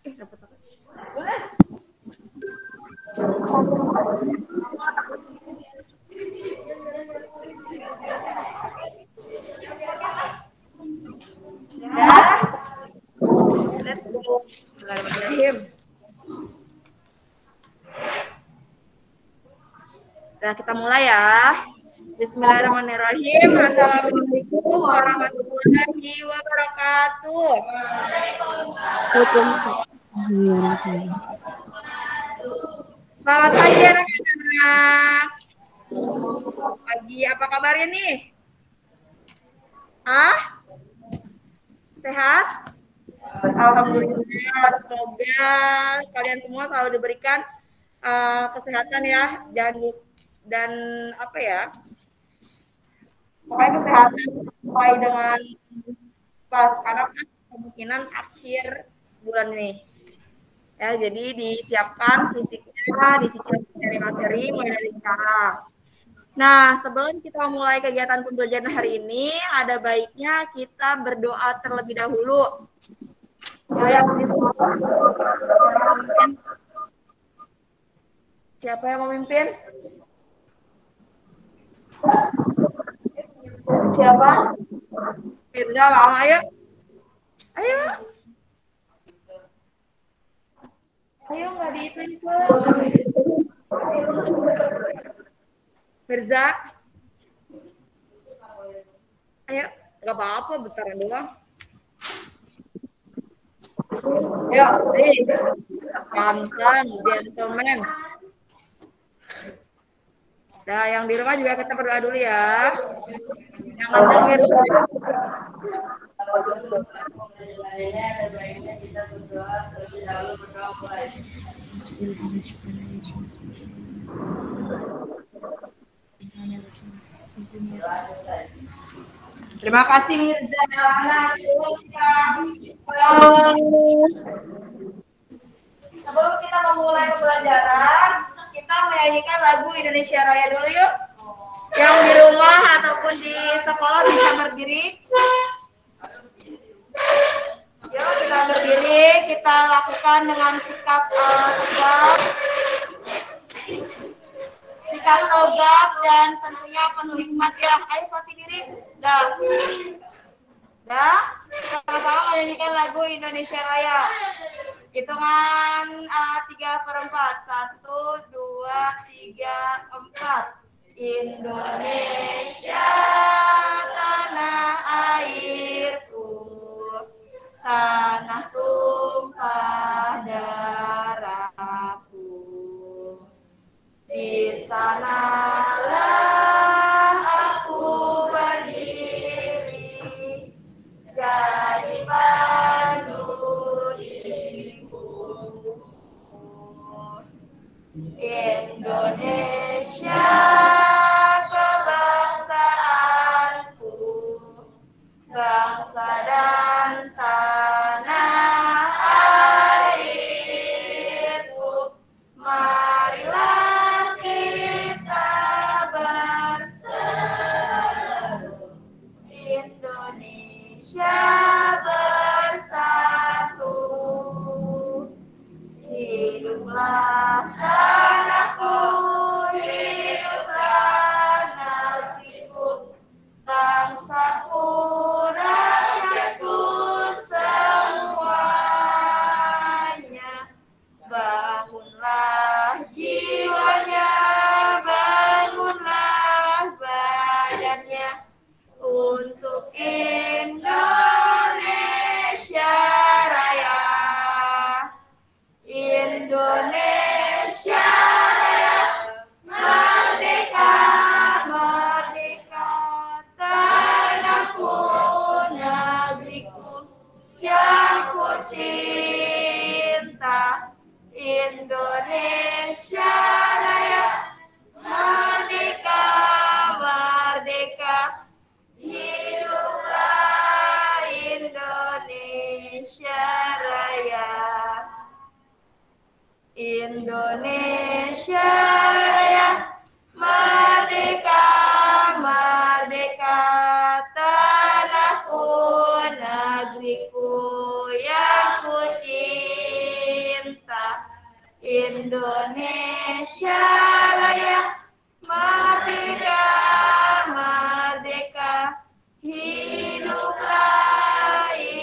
Dapat apa? Boleh. Ya. Let's go. Bismillahirrahmanirrahim. Nah, kita mulai ya. Bismillahirrahmanirrahim. Assalamualaikum warahmatullahi wabarakatuh. Selamat pagi anak-anak. Pagi, apa kabarnya nih? Sehat? Alhamdulillah. Semoga kalian semua selalu diberikan kesehatan ya, dan apa ya? Pokoknya kesehatan sesuai dengan pas karena kemungkinan akhir bulan ini. Ya, jadi disiapkan fisiknya, dicicil materi-materi mulai dari sekarang. Nah, sebelum kita mulai kegiatan pembelajaran hari ini, ada baiknya kita berdoa terlebih dahulu. Yang siapa yang memimpin? Siapa? Firza, mau ayo. Ayo. Ayo, nggak diituin Firza. Ayo, nggak apa-apa, bentaran doang. Yuk, nih. Ganteng, gentleman. Nah, yang di rumah juga kita berdoa dulu ya. Jangan denger. Kita berdoa terlebih dahulu, berdoa mulai. Terima kasih Mirza. Sebelum kita memulai pembelajaran, kita menyanyikan lagu Indonesia Raya dulu yuk. Yang di rumah ataupun di sekolah bisa berdiri. Yuk kita berdiri, kita lakukan dengan sikap tegap. Sikap tegap dan tentunya penuh hikmat ya. Ayo Fatih diri. Dah. Sama-sama menyanyikan lagu Indonesia Raya. Hitungan 3/4. 1, 2, 3, 4. Indonesia tanah airku, tanah tumpah darahku. Di sanalah aku berdiri, jadi pandu diriku. Indonesia kebangsaanku, bangsa dan tanah airku. Marilah kita berseru, Indonesia bersatu. Hiduplah tanahku, hiduplah negeriku, bangsaku, rakyatku semuanya. Bangunlah jiwanya, bangunlah badannya untuk Indonesia Raya. Indonesia Raya, merdeka, merdeka, tanahku, negeriku yang ku cinta. Indonesia Raya, merdeka, merdeka, hiduplah Indonesia Raya. Indonesia Raya, merdeka, merdeka, tanahku, negeriku yang ku cinta. Indonesia Raya, merdeka, merdeka, hiduplah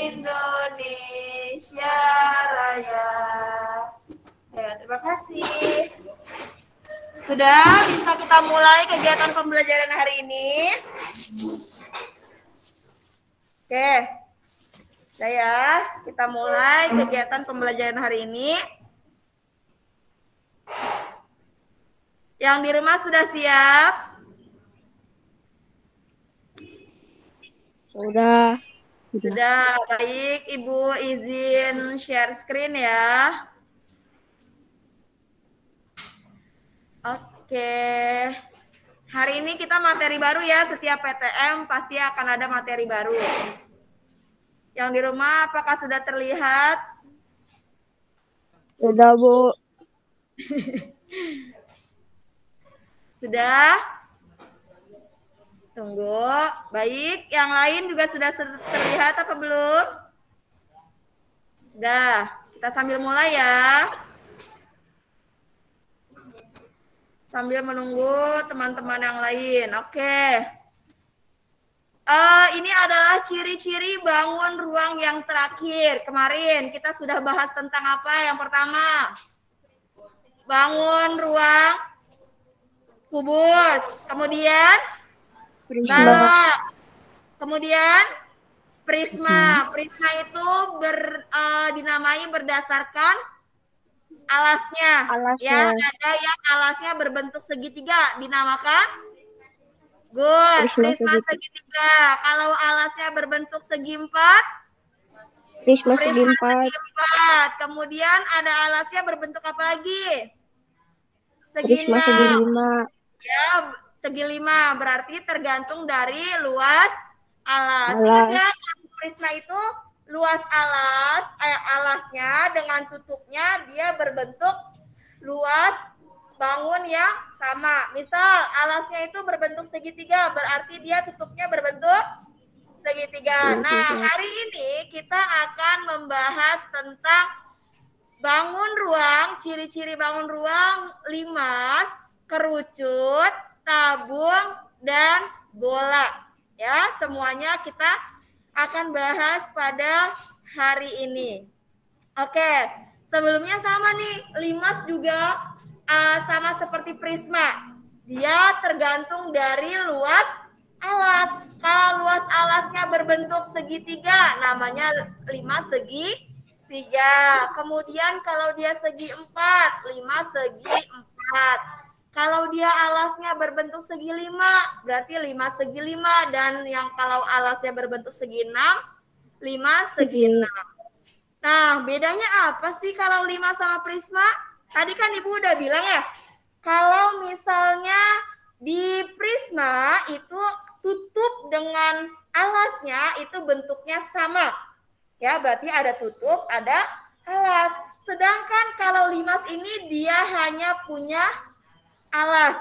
Indonesia Raya. Ya, terima kasih. Sudah bisa kita mulai kegiatan pembelajaran hari ini. Oke, kita mulai kegiatan pembelajaran hari ini. Yang di rumah sudah siap? Sudah. Sudah, baik. Ibu izin share screen ya. Oke. Hari ini kita materi baru ya, setiap PTM pasti akan ada materi baru. Yang di rumah apakah sudah terlihat? Sudah, Bu. Sudah? Tunggu. Baik, yang lain juga sudah terlihat apa belum? Sudah, kita sambil mulai ya. Sambil menunggu teman-teman yang lain. Oke. Ini adalah ciri-ciri bangun ruang yang terakhir. Kemarin kita sudah bahas tentang apa? Yang pertama, bangun ruang kubus. Kemudian balok. Kemudian prisma. Prisma itu dinamai berdasarkan alasnya. Ya, ada yang alasnya berbentuk segitiga dinamakan good, prisma segitiga. Kalau alasnya berbentuk segi empat, prisma segi empat. Kemudian ada alasnya berbentuk apa lagi? Segi enam. Ya, segi 5. Berarti tergantung dari luas alas. Ingat ya, prisma itu luas alasnya dengan tutupnya dia berbentuk luas bangun yang sama. Misal alasnya itu berbentuk segitiga, berarti dia tutupnya berbentuk segitiga. Nah, hari ini kita akan membahas tentang bangun ruang, ciri-ciri bangun ruang, limas, kerucut, tabung, dan bola. Ya, semuanya kita akan bahas pada hari ini. Oke, sebelumnya sama nih, limas juga sama seperti prisma. Dia tergantung dari luas alas. Kalau luas alasnya berbentuk segitiga, namanya limas segitiga. Kemudian kalau dia segi 4, limas segi 4. Kalau dia alasnya berbentuk segi 5, berarti 5 segi 5. Dan yang kalau alasnya berbentuk segi 6, 5 segi 6. Nah, bedanya apa sih kalau 5 sama prisma? Tadi kan Ibu udah bilang ya, kalau misalnya di prisma itu tutup dengan alasnya itu bentuknya sama. Ya, berarti ada tutup, ada alas. Sedangkan kalau limas ini dia hanya punya alas.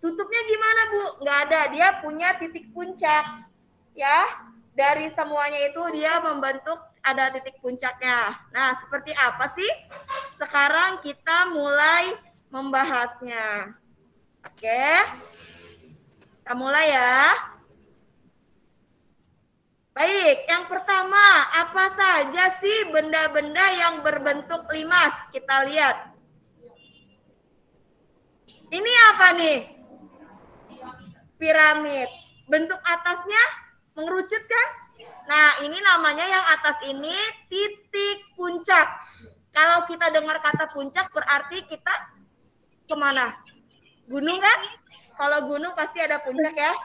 Tutupnya gimana, Bu? Nggak ada. Dia punya titik puncak. Ya, dari semuanya itu dia membentuk ada titik puncaknya. Nah, seperti apa sih? Sekarang kita mulai membahasnya. Oke. Kita mulai ya. Baik, yang pertama, apa saja sih benda-benda yang berbentuk limas? Kita lihat. Ini apa nih? Piramid. Bentuk atasnya mengerucut kan? Nah, ini namanya yang atas ini titik puncak. Kalau kita dengar kata puncak berarti kita kemana? Gunung kan? Kalau gunung pasti ada puncak ya.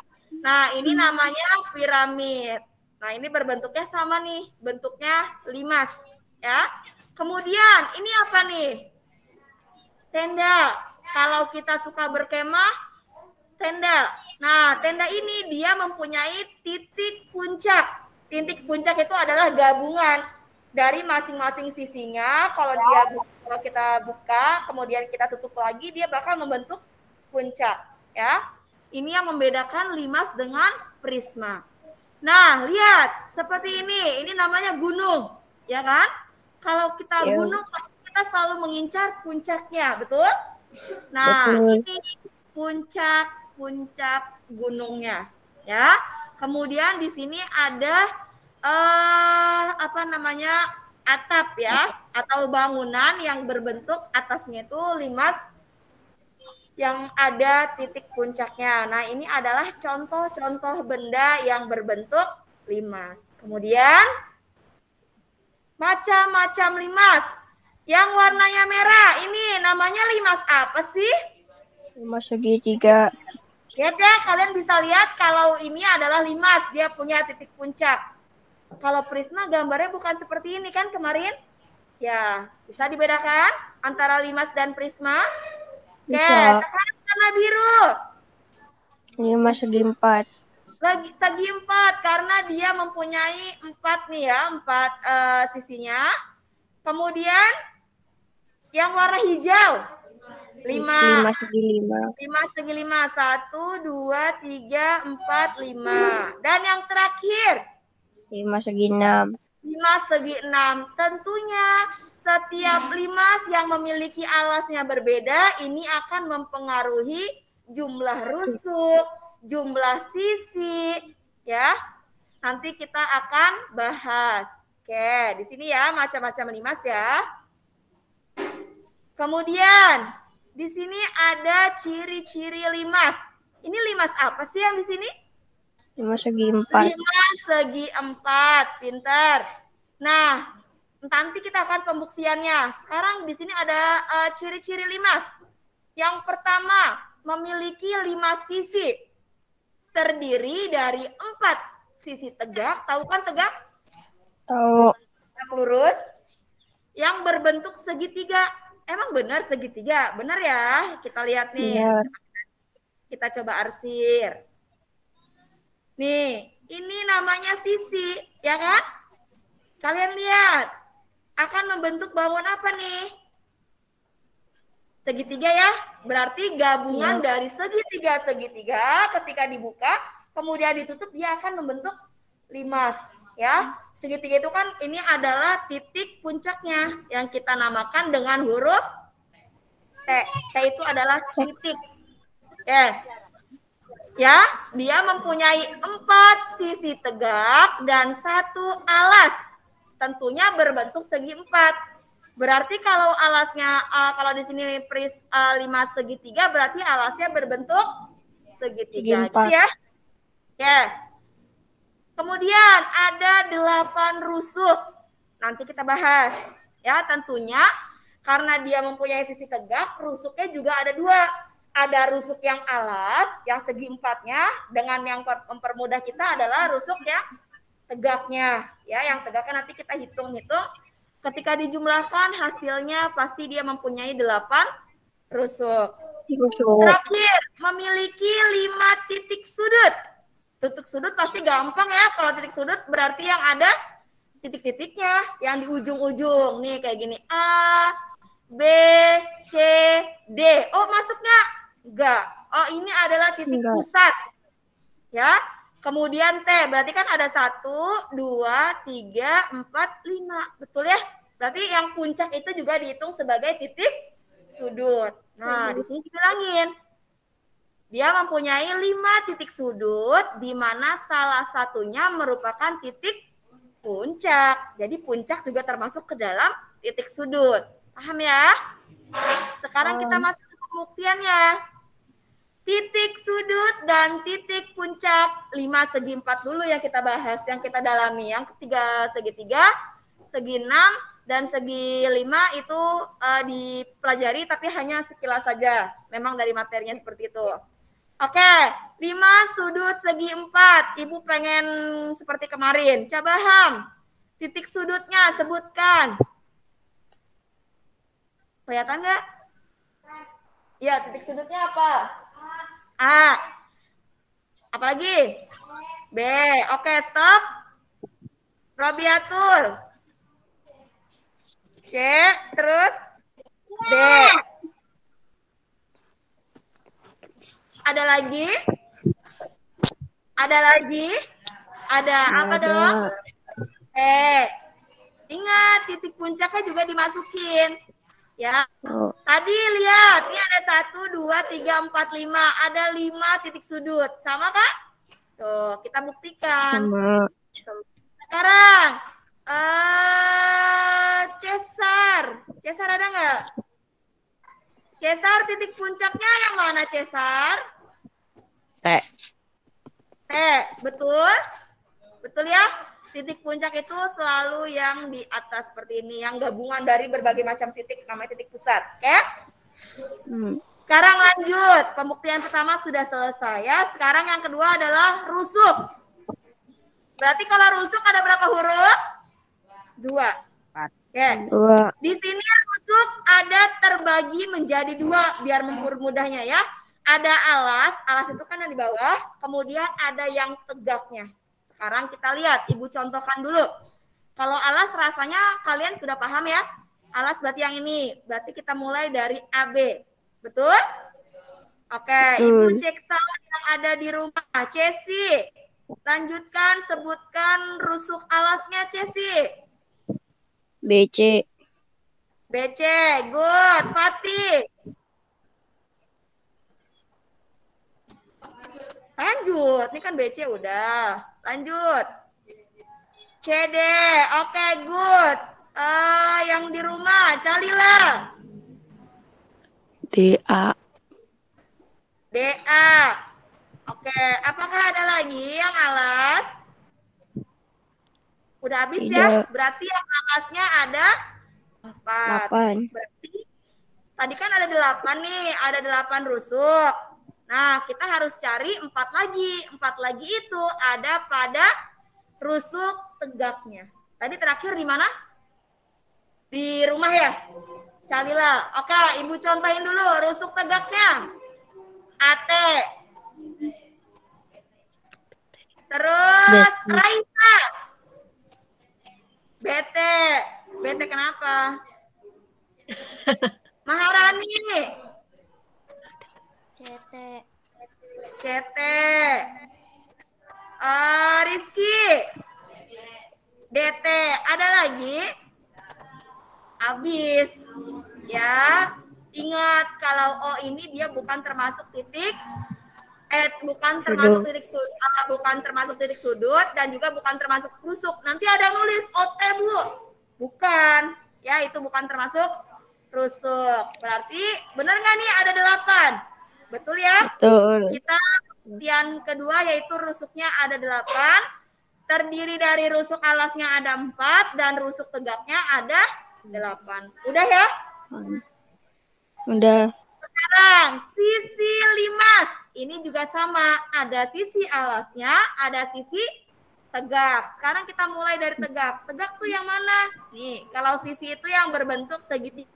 Nah, ini namanya piramid. Nah, ini berbentuknya sama nih. Bentuknya limas. Ya. Kemudian, ini apa nih? Tenda. Kalau kita suka berkemah, tenda. Nah, tenda ini dia mempunyai titik puncak. Titik puncak itu adalah gabungan dari masing-masing sisinya. Kalau kita buka, kemudian kita tutup lagi, dia bakal membentuk puncak. Ya, ini yang membedakan limas dengan prisma. Nah, lihat seperti ini. Ini namanya gunung, ya kan? Kalau kita gunung pasti kita selalu mengincar puncaknya, betul? Nah, Betul. ini puncak gunungnya, ya. Kemudian di sini ada apa namanya, atap ya, atau bangunan yang berbentuk atasnya itu limas yang ada titik puncaknya. Nah, ini adalah contoh-contoh benda yang berbentuk limas. Kemudian macam-macam limas. Yang warnanya merah, ini namanya limas apa sih? Limas segitiga. Lihat ya, kalian bisa lihat kalau ini adalah limas, dia punya titik puncak. Kalau prisma gambarnya bukan seperti ini kan kemarin? Ya, bisa dibedakan antara limas dan prisma? Oke, Bisa. sekarang warna biru. Limas segi empat. Segi empat karena dia mempunyai empat nih ya, empat sisinya. Kemudian yang warna hijau, lima. Limas segi lima. Lima segi lima, satu, dua, tiga, empat, lima. Dan yang terakhir, Limas segi enam. lima segi enam. Tentunya setiap limas yang memiliki alasnya berbeda, ini akan mempengaruhi jumlah rusuk, jumlah sisi, ya. Nanti kita akan bahas. Oke, di sini ya macam-macam limas ya. Kemudian di sini ada ciri-ciri limas. Ini limas apa sih yang di sini? Limas segi empat. Limas segi empat, pintar. Nah, nanti kita akan pembuktiannya. Sekarang di sini ada ciri-ciri limas. Yang pertama, memiliki 5 sisi. Terdiri dari 4 sisi tegak. Tahu kan tegak? Tahu. Yang lurus. Yang berbentuk segitiga. Emang benar segitiga? Benar ya? Kita lihat nih. Benar. Kita coba arsir. Nih, ini namanya sisi, ya kan? Kalian lihat, akan membentuk bangun apa nih? Segitiga ya, berarti gabungan dari segitiga-segitiga ketika dibuka, kemudian ditutup, dia akan membentuk limas. Ya, segitiga itu kan ini adalah titik puncaknya yang kita namakan dengan huruf T. T itu adalah titik. Ya, dia mempunyai 4 sisi tegak dan 1 alas. Tentunya berbentuk segi 4. Berarti kalau alasnya kalau di sini 5 segitiga berarti alasnya berbentuk segitiga gitu ya. Oke. Kemudian ada 8 rusuk. Nanti kita bahas. Ya, tentunya karena dia mempunyai sisi tegak, rusuknya juga ada 2. Ada rusuk yang alas, yang segi 4-nya, dengan yang mempermudah kita adalah rusuk yang tegaknya. Ya, yang tegaknya nanti kita hitung-hitung. Ketika dijumlahkan hasilnya pasti dia mempunyai 8 rusuk. Terakhir, memiliki 5 titik sudut. Titik sudut pasti gampang ya. Kalau titik sudut berarti yang ada titik-titiknya yang di ujung-ujung. Nih kayak gini. A, B, C, D. Oh, masuknya enggak. Oh, ini adalah titik pusat. Ya. Kemudian T, berarti kan ada 1, 2, 3, 4, 5. Betul ya? Berarti yang puncak itu juga dihitung sebagai titik sudut. Nah, di sini dibilangin. Dia mempunyai 5 titik sudut, di mana salah satunya merupakan titik puncak. Jadi puncak juga termasuk ke dalam titik sudut. Paham ya? Sekarang kita masuk ke pembuktiannya. Titik sudut dan titik puncak 5 segi 4 dulu yang kita bahas, yang kita dalami. Yang ketiga segitiga, segi 6, dan segi 5 itu dipelajari tapi hanya sekilas saja. Memang dari materinya seperti itu. Oke, 5 sudut segi 4. Ibu pengen seperti kemarin. Coba Ham, titik sudutnya sebutkan. Kelihatan nggak? Ya, titik sudutnya apa? A. Apalagi? B. Oke, stop. Robiatul. C. Terus D. Ada lagi? Ada lagi? Ada apa dong? Ingat, titik puncaknya juga dimasukin. Ya. Oh. Tadi lihat, ini ada 1, 2, 3, 4, 5. Ada 5 titik sudut. Sama Kak? Tuh, kita buktikan. Sama. Sekarang, Cesar. Cesar ada nggak? Cesar titik puncaknya yang mana Cesar? T. T, betul? Betul ya? Titik puncak itu selalu yang di atas seperti ini, yang gabungan dari berbagai macam titik, namanya titik pusat. Oke? Sekarang lanjut. Pembuktian pertama sudah selesai ya. Sekarang yang kedua adalah rusuk. Berarti kalau rusuk ada berapa huruf? 2. Oke. 2. Di sini rusuk ada terbagi menjadi 2 biar mempermudahnya ya. Ada alas, alas itu kan yang di bawah, kemudian ada yang tegaknya. Sekarang kita lihat, Ibu contohkan dulu. Kalau alas rasanya kalian sudah paham ya. Alas berarti yang ini. Berarti kita mulai dari AB. Betul? Oke, Ibu cek sound yang ada di rumah. Cesi, lanjutkan sebutkan rusuk alasnya Cesi. BC. BC, good. Fatih. Lanjut, ini kan BC udah. Lanjut. CD, oke, good. Yang di rumah, Calila. DA. DA. Oke, apakah ada lagi yang alas? Udah habis ya? Berarti yang alasnya ada 4. 8. Berarti tadi kan ada 8 nih, ada 8 rusuk. Nah, kita harus cari 4 lagi. 4 lagi itu ada pada rusuk tegaknya. Tadi terakhir di mana? Di rumah ya? Calila. Oke, Ibu contohin dulu rusuk tegaknya. AT. Terus Raisa. BT. BT kenapa? Maharani. CT. CT. Rizky. DT. Ada lagi? Habis. Ya. Ingat kalau O ini dia bukan termasuk titik bukan termasuk titik sudut, bukan termasuk titik sudut dan juga bukan termasuk rusuk. Nanti ada nulis OT, Bu. Bukan. Ya, itu bukan termasuk rusuk. Berarti benar nggak nih ada 8? Betul ya? Betul. Kita yang kedua yaitu rusuknya ada 8. Terdiri dari rusuk alasnya ada 4 dan rusuk tegaknya ada 8. Udah ya? Udah. Sekarang sisi limas. Ini juga sama. Ada sisi alasnya, ada sisi tegak. Sekarang kita mulai dari tegak. Tegak tuh yang mana? Nih, kalau sisi itu yang berbentuk segitiga.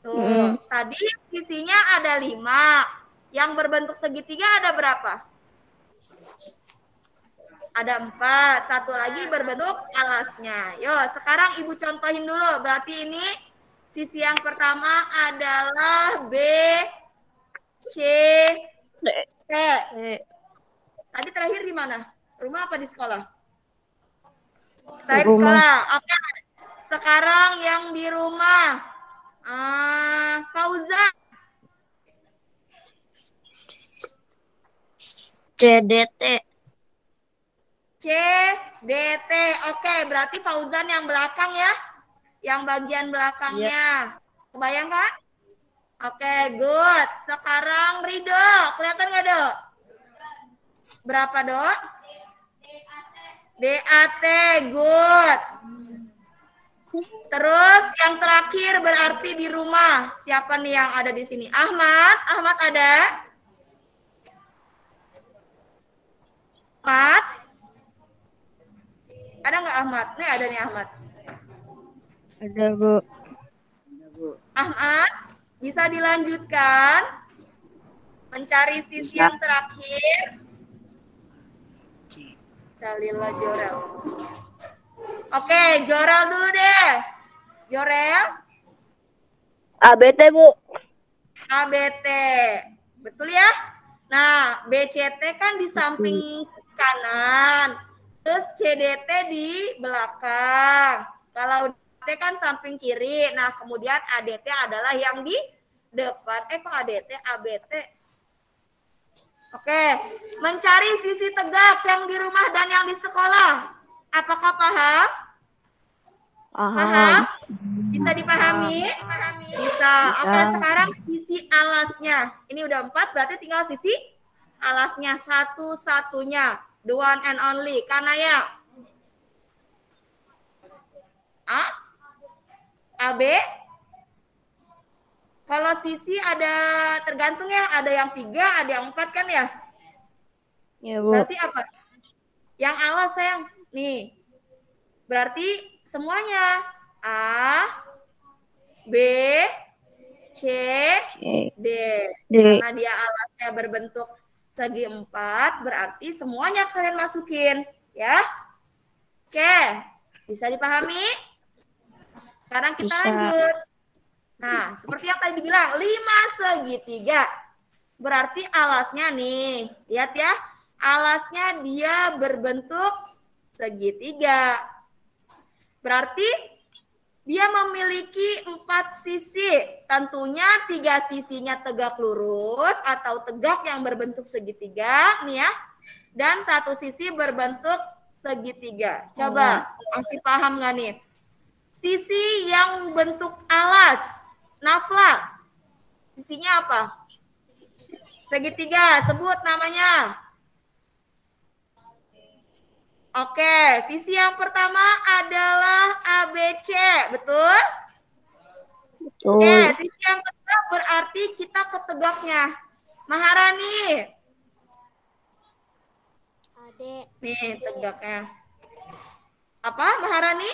Tuh, tadi sisinya ada 5. Yang berbentuk segitiga ada berapa? Ada 4. Satu lagi berbentuk alasnya. Yo, sekarang Ibu contohin dulu. Berarti ini sisi yang pertama adalah B, C, T. Tadi terakhir di mana? Rumah apa di sekolah? Terakhir di sekolah. Oke. Sekarang yang di rumah. Fauzan. CDT. CDT. Oke, berarti Fauzan yang belakang ya. Yang bagian belakangnya. Kebayang kan? Oke, good. Sekarang Rido. Kelihatan nggak, Dok? Berapa, Dok? DAT. Good. Terus yang terakhir berarti di rumah. Siapa nih yang ada di sini? Ahmad. Ahmad ada? Ahmad? Ada nggak Ahmad? Nih ada nih Ahmad. Ada, Bu. Ahmad, bisa dilanjutkan mencari sisi yang terakhir. Calila Jorel. Oke, Jorel dulu deh. Jorel. ABT, Bu. ABT. Betul ya? Nah, BCT kan di samping kanan. Terus CDT di belakang. Kalau ABT kan samping kiri. Nah, kemudian ADT adalah yang di depan. Kok ADT, ABT. Oke, mencari sisi tegak yang di rumah dan yang di sekolah. Apakah paham? Paham? Bisa dipahami? Bisa. Oke, sekarang sisi alasnya. Ini udah 4, berarti tinggal sisi alasnya satu-satunya. The one and only. Kanaya. A? AB? Kalau sisi ada tergantung ya, ada yang 3, ada yang 4 kan ya? Ya, Bu. Berarti apa? Yang alas sayang. Nih. Berarti semuanya. A, B, C, D. Karena dia alasnya berbentuk segi 4, berarti semuanya kalian masukin. Ya. Oke. Bisa dipahami? Sekarang kita lanjut. Nah, seperti yang tadi bilang, 5 segitiga. Berarti alasnya nih, lihat ya. Alasnya dia berbentuk segitiga. Berarti dia memiliki 4 sisi. Tentunya 3 sisinya tegak lurus atau tegak yang berbentuk segitiga, nih ya. Dan 1 sisi berbentuk segitiga. Coba, masih paham nggak nih? Sisi yang bentuk alas, Nafla, sisinya apa? Segitiga, sebut namanya. Oke, sisi yang pertama adalah ABC, betul? Betul. Oke, sisi yang kedua berarti kita ke tegaknya. Maharani. Ade. Nih tegaknya. Apa Maharani?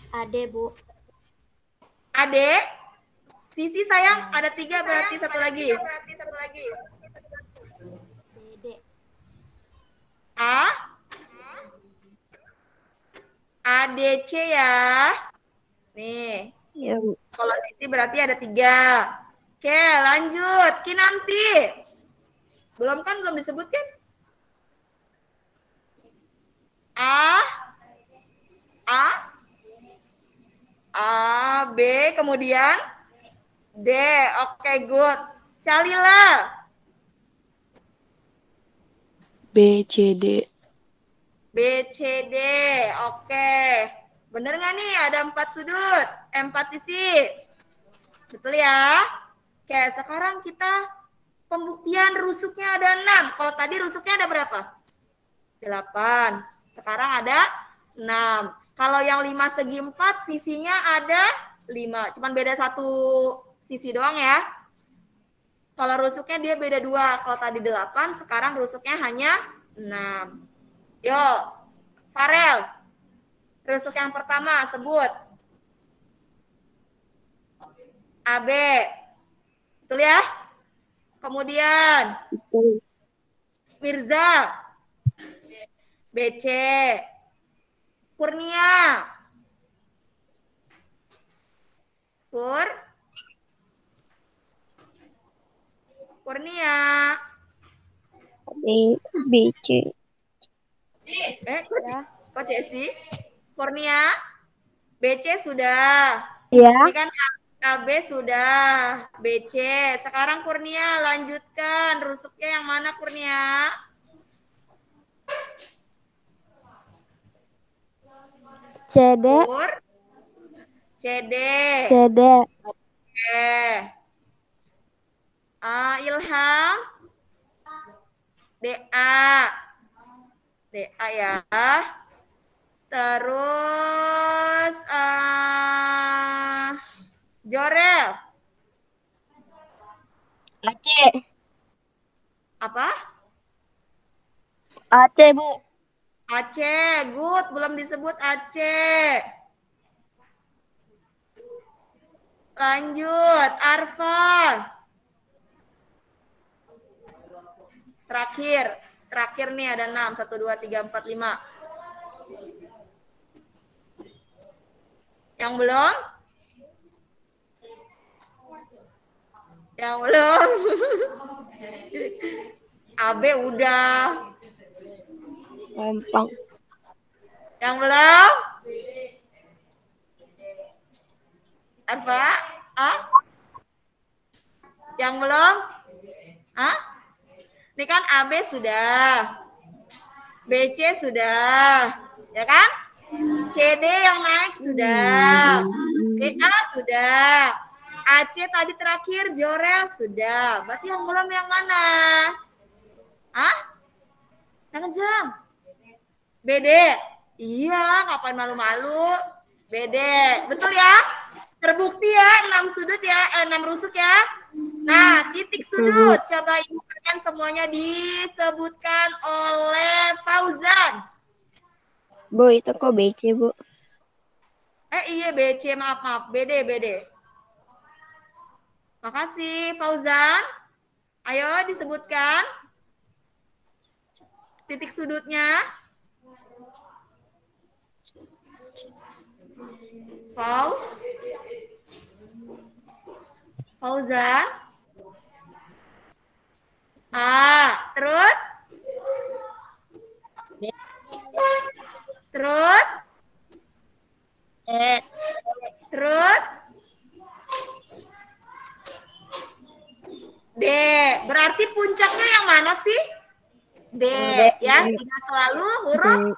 Ade, Bu. Ade. Sisi sayang ada 3 berarti satu lagi. Dede. A. ADC ya. Nih. Ya, Bu. Kalau sisi berarti ada 3. Oke, lanjut. Kinanti. Belum kan? Belum disebutkan? A. A. A, B, kemudian D. Oke, good. Calila. B, C, D. B, C, D. Oke. Bener nggak nih? Ada 4 sudut. 4 sisi. Betul ya? Oke, sekarang kita pembuktian rusuknya ada 6. Kalau tadi rusuknya ada berapa? 8. Sekarang ada 6. Kalau yang 5 segi 4, sisinya ada 5. Cuman beda 1 sisi doang ya. Kalau rusuknya dia beda 2. Kalau tadi 8, sekarang rusuknya hanya 6. Yuk, Farel. Rusuk yang pertama, sebut. AB. Betul ya? Kemudian, Mirza. BC. Kurnia. Kurnia. B, C. Kok Cesi? Kurnia. BC sudah. Ya. Ini kan AB sudah. BC. Sekarang Kurnia lanjutkan. Rusuknya yang mana Kurnia? CD. CD. CD. Oke. Ilham. DA. DA ya. Terus Jorel. Aceh. Apa? Aceh, Bu. Aceh. Good. Belum disebut Aceh. Lanjut. Arfa. Terakhir nih ada 6. 1, 2, 3, 4, 5. Yang belum? Yang belum? AB udah. Gampang. Yang belum? Apa? Ah? Yang belum? Ah? Ini kan AB sudah. BC sudah. Ya kan? CD yang naik sudah. BA sudah. AC tadi terakhir Jorel sudah. Berarti yang belum yang mana? Ah? Yang kencang. BD. Iya, ngapain malu-malu? BD. Betul ya? Terbukti ya 6 sudut ya, 6 rusuk ya. Nah, titik sudut. Coba ibu kalian semuanya disebutkan oleh Fauzan. Bu, itu kok BC, Bu? Iya BC, maaf. BD. Makasih Fauzan. Ayo disebutkan titik sudutnya. Fauzan. Terus? Terus? Terus? D. Berarti puncaknya yang mana sih? D. Ya, tidak selalu huruf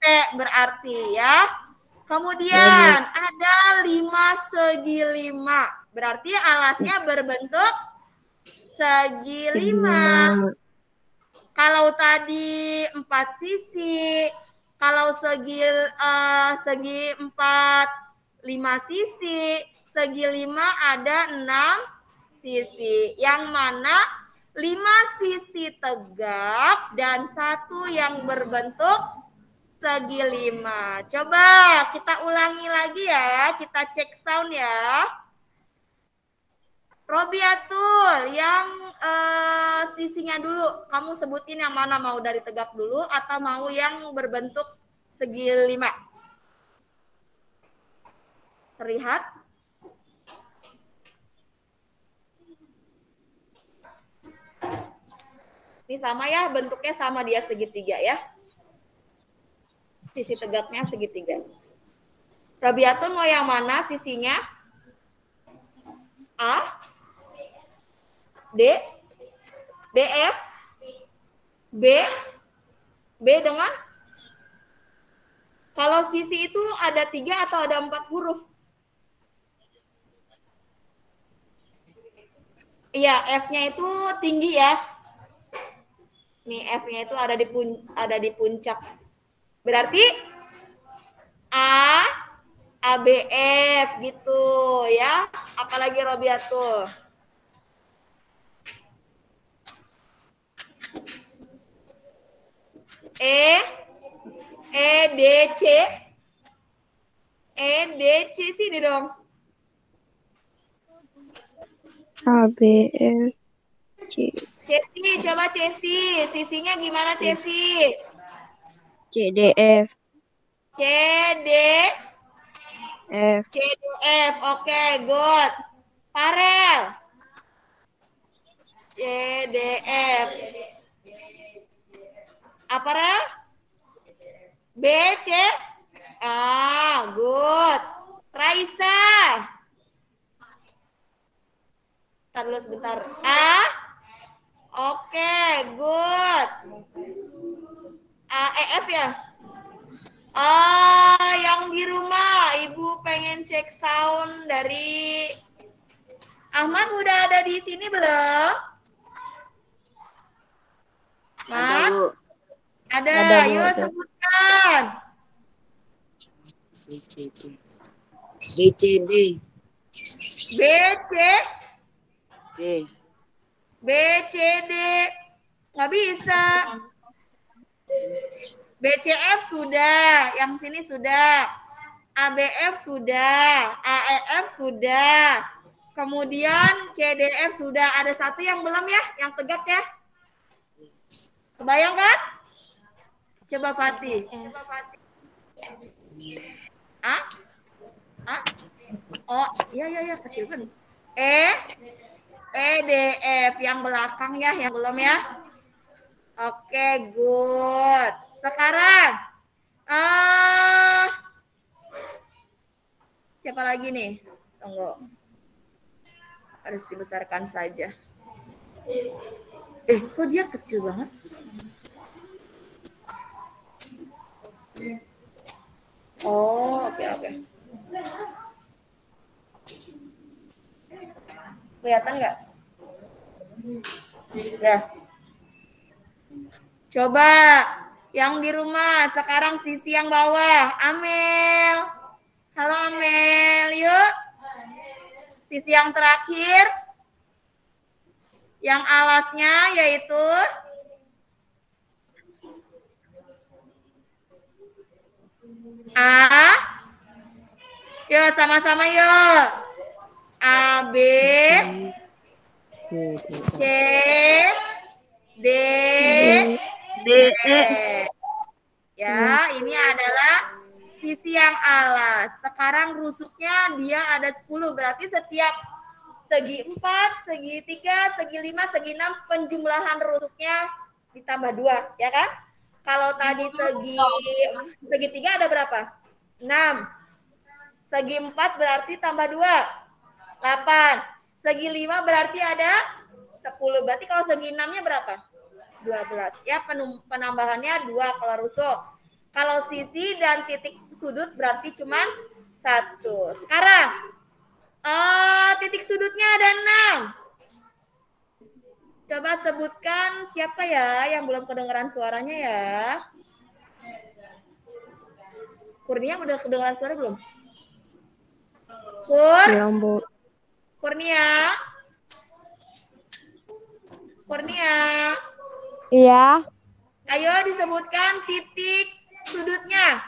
T berarti ya. Kemudian ada 5 segi 5. Berarti alasnya berbentuk segi 5. Kalau tadi 4 sisi, kalau segi 4 5 sisi, segi 5 ada 6 sisi. Yang mana 5 sisi tegak dan 1 yang berbentuk segi 5. Coba kita ulangi lagi ya, kita cek sound ya. Robiatul, yang sisinya dulu. Kamu sebutin yang mana, mau dari tegak dulu atau mau yang berbentuk segi 5? Terlihat? Ini sama ya, bentuknya sama dia segitiga ya. Sisi tegaknya segitiga. Robiatul mau yang mana sisinya? A? D, DF, B dengan kalau sisi itu ada 3 atau ada 4 huruf? Iya, F-nya itu tinggi ya. Nih F-nya itu ada di puncak. Berarti A, ABF gitu ya. Apalagi Robiatul. EDC sini dong. ABF C. Cesi, coba Cesi. Sisinya gimana Cesi? CDF. CDF. Oke, good. Farel. CDF. Apa Rel? BC. Good. Raisa. Ntar dulu sebentar. Oke, good. AEF ya? Yang di rumah, Ibu pengen cek sound dari Ahmad. Udah ada di sini belum? Mas? Ada. Yuk sebutkan. BCD. BCD. Nggak bisa. BCF sudah. Yang sini sudah. ABF sudah. AEF sudah. Kemudian CDF sudah. Ada satu yang belum ya? Yang tegak ya? Kebayang kan? Coba Fatih. Oh, iya kecil kan. EDF yang belakang ya, yang belum ya. Oke, good. Sekarang siapa lagi nih? atau enggak? Harus dibesarkan saja. Kok dia kecil banget? Oh, oke. Kelihatan nggak? Ya. Coba yang di rumah sekarang sisi yang bawah. Amel. Halo Amel, yuk. Sisi yang terakhir. Yang alasnya yaitu A. Yuk sama-sama yuk. A, B, C, D, D, E. Ya, ini adalah sisi yang alas. Sekarang rusuknya dia ada 10. Berarti setiap segi 4, segi 3, segi 5, segi 6 penjumlahan rusuknya ditambah 2, ya kan? Kalau tadi segi 3 ada berapa? 6. Segi 4 berarti tambah 2, 8. Segi 5 berarti ada 10. Berarti kalau segi 6-nya berapa? 12. Ya, penambahannya 2 kalau rusuk. Kalau sisi dan titik sudut berarti cuma 1. Sekarang titik sudutnya ada 6. Coba sebutkan siapa ya yang belum kedengaran suaranya ya. Kurnia udah kedengaran suara belum? Belum, Bu. Kurnia. Iya. Ayo disebutkan titik sudutnya.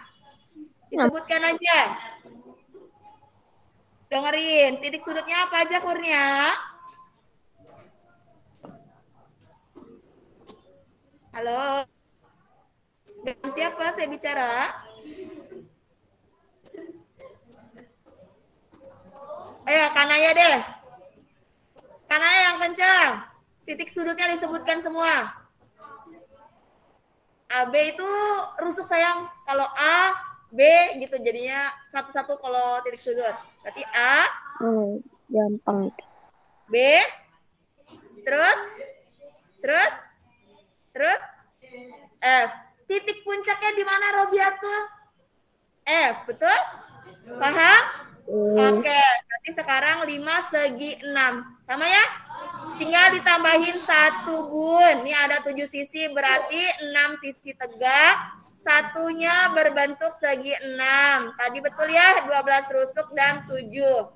Disebutkan aja. Dengerin, titik sudutnya apa aja Kurnia? Halo. Dengan siapa saya bicara? Ayo, Kanaya deh. Kanaya yang kencang. Titik sudutnya disebutkan semua. A, B itu rusuk sayang. Kalau A, B gitu jadinya satu-satu kalau titik sudut. Berarti A, Gampang. B, terus F. Titik puncaknya di mana Robiatul? F, betul? Paham? Oke, berarti sekarang 5 segi 6. Sama ya? Tinggal ditambahin 1 bun. Ini ada 7 sisi, berarti 6 sisi tegak. Satunya berbentuk segi 6. Tadi betul ya? 12 rusuk dan 7.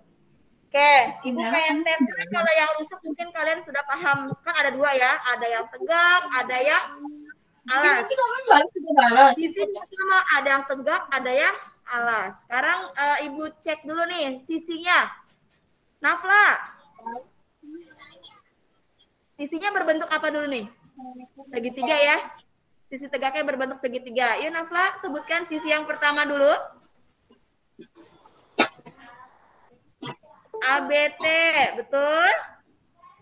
Oke, Ibu pengen tes. Kalau yang rusuk mungkin kalian sudah paham. Kan ada 2 ya. Ada yang tegak, ada yang alas. Sisi pertama ada yang tegak, ada yang alas. Sekarang Ibu cek dulu nih sisinya. Nafla. Sisinya berbentuk apa dulu nih? Segitiga ya. Sisi tegaknya berbentuk segitiga. Yuk Nafla, sebutkan sisi yang pertama dulu. ABT, betul?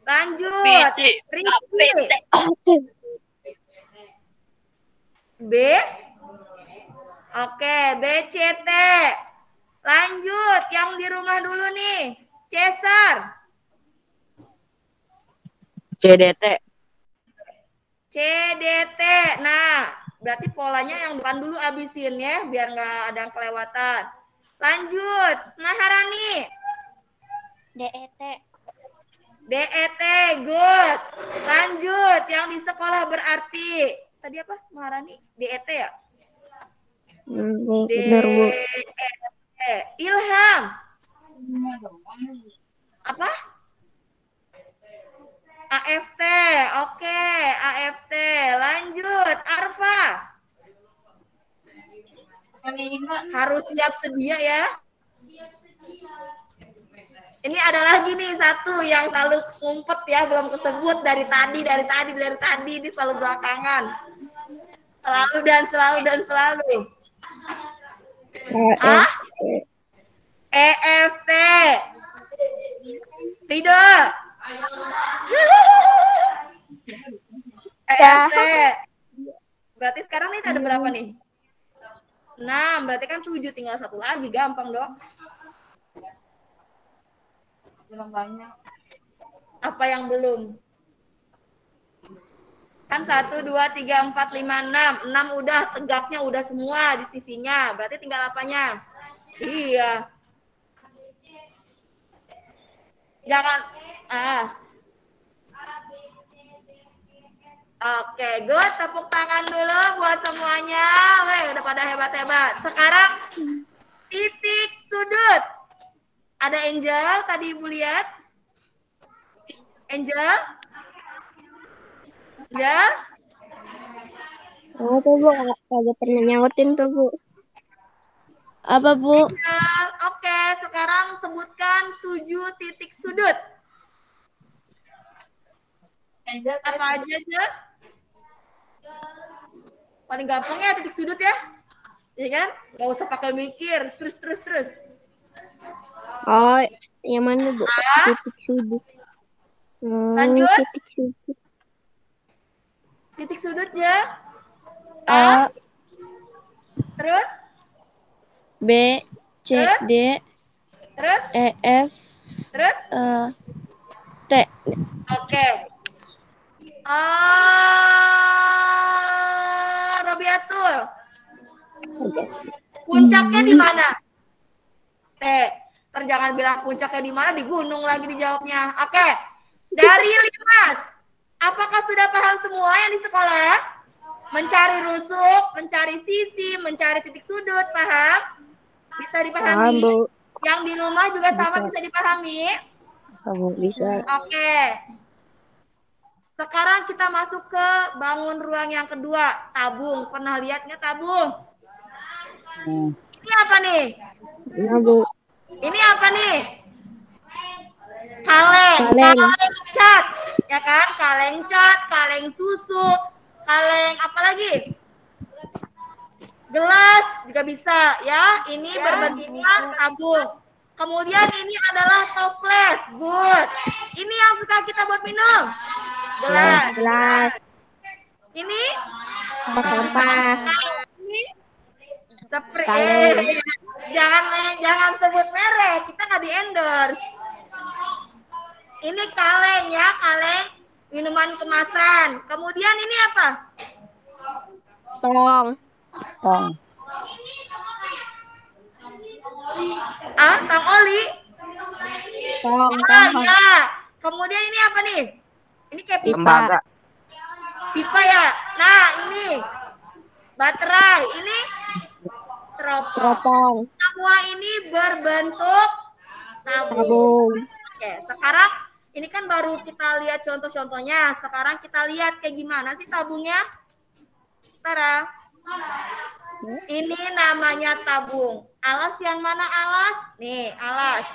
Lanjut. Rizky. B. Oke, BCT. Lanjut, yang di rumah dulu nih. Cesar. CDT. CDT. Nah, berarti polanya yang depan dulu abisin ya, biar nggak ada yang kelewatan. Lanjut, Maharani. DET. DET, good. Lanjut, yang di sekolah berarti. Tadi apa, Maharani? DET ya? Benar, Bu. DET. Ilham. Apa? AFT, oke, AFT. Lanjut, Arfa. Harus siap sedia ya. Ini ada lagi nih satu yang selalu ngumpet ya, belum kesebut dari tadi, ini selalu belakangan. Selalu. Ah? EFT. Ridho. EFT. Berarti sekarang nih ada berapa nih? 6, berarti kan 7, tinggal 1 lagi, gampang dong. Belum banyak. Apa yang belum? Kan 1, 2, 3, 4, 5, 6. 6 udah, tegaknya udah semua di sisinya. Berarti tinggal apanya? Iya. Jangan. Oke, good. Tepuk tangan dulu buat semuanya. Weh, udah pada hebat-hebat. Sekarang titik sudut. Ada Angel, tadi Ibu lihat. Angel? Angel? Oh tuh Bu, kagak pernah nyautin tuh Bu. Apa Bu? Angel. Oke, sekarang sebutkan 7 titik sudut. Apa aja, Angel? Paling gampang ya titik sudut ya. Iya kan? Gak usah pakai mikir. Terus. Oh, yang mana Bu? Titik sudut. Lanjut. Titik sudut. Titik sudut ya. A, Terus? B, C, Terus? D, Terus? E, F, Terus? T. Oke. Robiatul. Puncaknya di mana? T. Jangan bilang puncaknya di mana, di gunung lagi dijawabnya. Oke. Dari Limas, apakah sudah paham semua yang di sekolah? Mencari rusuk, mencari sisi, mencari titik sudut, paham? Bisa dipahami? Paham Bu. Yang di rumah juga sama bisa dipahami? Bisa. Oke. Sekarang kita masuk ke bangun ruang yang kedua, tabung. Pernah lihat nggak tabung? Ini apa nih? Nah Bu. Ini apa nih? Kaleng. Kaleng. Kaleng cat. Ya kan? Kaleng cat, kaleng susu, kaleng apa lagi? Gelas juga bisa ya. Ini berbentuknya tabung. Kemudian ini adalah toples. Good. Ini yang suka kita buat minum. Gelas. Ini Sampah. Ini spray. Jangan sebut merek. Kita nggak di endorse. Ini kaleng ya, kaleng minuman kemasan. Kemudian ini apa? Tong. Tong oli. Tong. Ya. Kemudian ini apa nih? Ini kayak pipa. Tembaga. Pipa ya. Nah, ini baterai. Ini teropong. Semua ini berbentuk tabung. Oke, sekarang ini kan baru kita lihat contoh-contohnya. Sekarang kita lihat kayak gimana sih tabungnya. Tara. Ini namanya tabung. Alas yang mana alas? Nih, alas.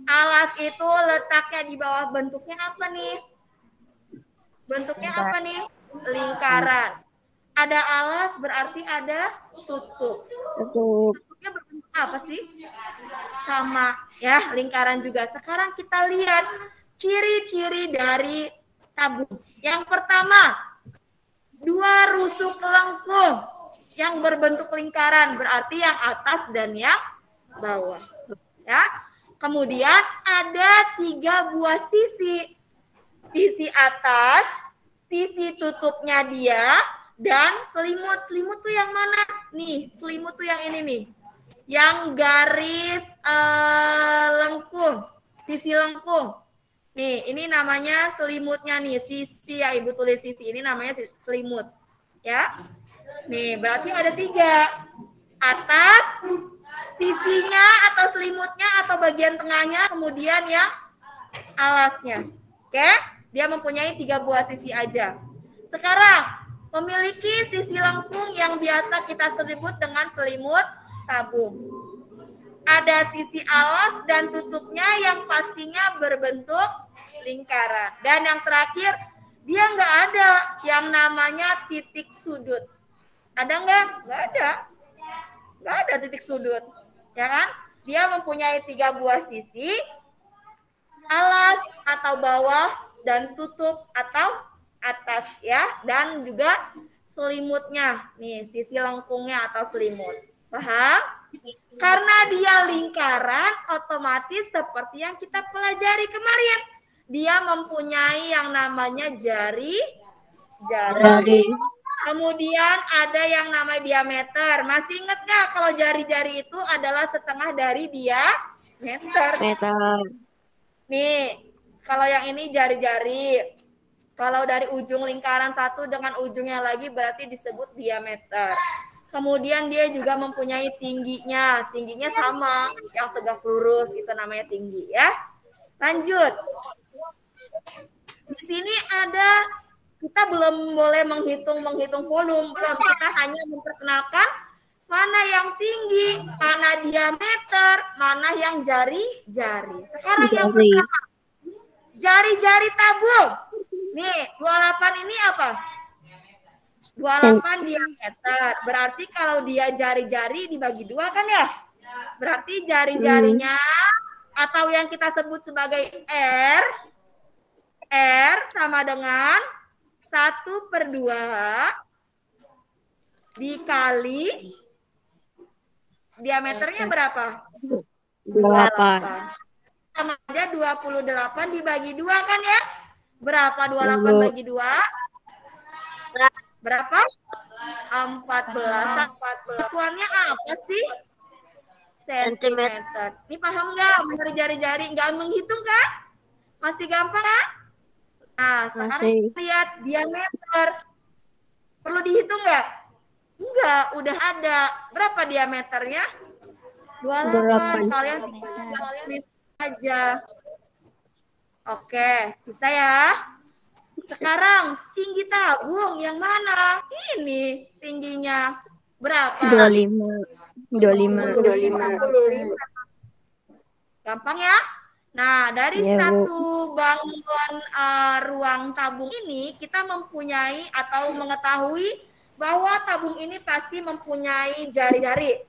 Alas itu letaknya di bawah, bentuknya apa nih? Bentuknya apa nih? Lingkaran. Ada alas berarti ada tutup. Tutupnya berbentuk apa sih? Sama ya, lingkaran juga. Sekarang kita lihat ciri-ciri dari tabung. Yang pertama, 2 rusuk lengkung yang berbentuk lingkaran, berarti yang atas dan yang bawah. Ya. Kemudian ada 3 buah sisi. Sisi atas, sisi tutupnya dia, dan selimut. Selimut tuh yang mana? Nih, selimut tuh yang ini nih. Yang garis lengkung, sisi lengkung. Nih, ini namanya selimutnya nih, sisi yang Ibu tulis sisi ini namanya selimut. Ya. Nih, berarti ada 3. Atas, sisinya atau selimutnya atau bagian tengahnya, kemudian yang alasnya. Oke? Dia mempunyai 3 buah sisi aja. Sekarang, memiliki sisi lengkung yang biasa kita sebut dengan selimut tabung. Ada sisi alas dan tutupnya yang pastinya berbentuk lingkaran. Dan yang terakhir, dia nggak ada yang namanya titik sudut. Ada nggak? Nggak ada. Nggak ada titik sudut. Ya kan? Dia mempunyai 3 buah sisi, alas atau bawah, dan tutup atau atas ya. Dan juga selimutnya. Nih, sisi lengkungnya atau selimut. Paham? Karena dia lingkaran, otomatis seperti yang kita pelajari kemarin. Dia mempunyai yang namanya jari. Kemudian ada yang namanya diameter. Masih ingat nggak kalau jari-jari itu adalah setengah dari diameter? Nih, kalau yang ini jari-jari. Kalau dari ujung lingkaran satu dengan ujungnya lagi berarti disebut diameter. Kemudian dia juga mempunyai tingginya. Tingginya sama, yang tegak lurus itu namanya tinggi ya. Lanjut. Di sini ada, kita belum boleh menghitung volume, belum. Kita hanya memperkenalkan mana yang tinggi, mana diameter, mana yang jari-jari. Sekarang yang pertama, jari-jari tabung. Nih, 28 ini apa? 28 diameter. Berarti kalau dia jari-jari dibagi 2 kan ya? Berarti jari-jarinya atau yang kita sebut sebagai R sama dengan 1/2 dikali diameternya berapa? 8. Sama aja 28 dibagi 2 kan ya? Berapa 28 bagi 2? Berapa? 14. Satuannya apa sih? Sentimeter. Ini paham nggak? Dari jari-jari nggak menghitung kan? Masih gampang kan? Nah, sekarang lihat diameter. Perlu dihitung nggak? Enggak, udah ada. Berapa diameternya? 28. Kalian tulis aja. Oke, bisa ya. Sekarang tinggi tabung yang mana? Ini tingginya berapa? 25. Gampang ya? Nah, dari satu bangunan ruang tabung ini kita mempunyai atau mengetahui bahwa tabung ini pasti mempunyai jari-jari.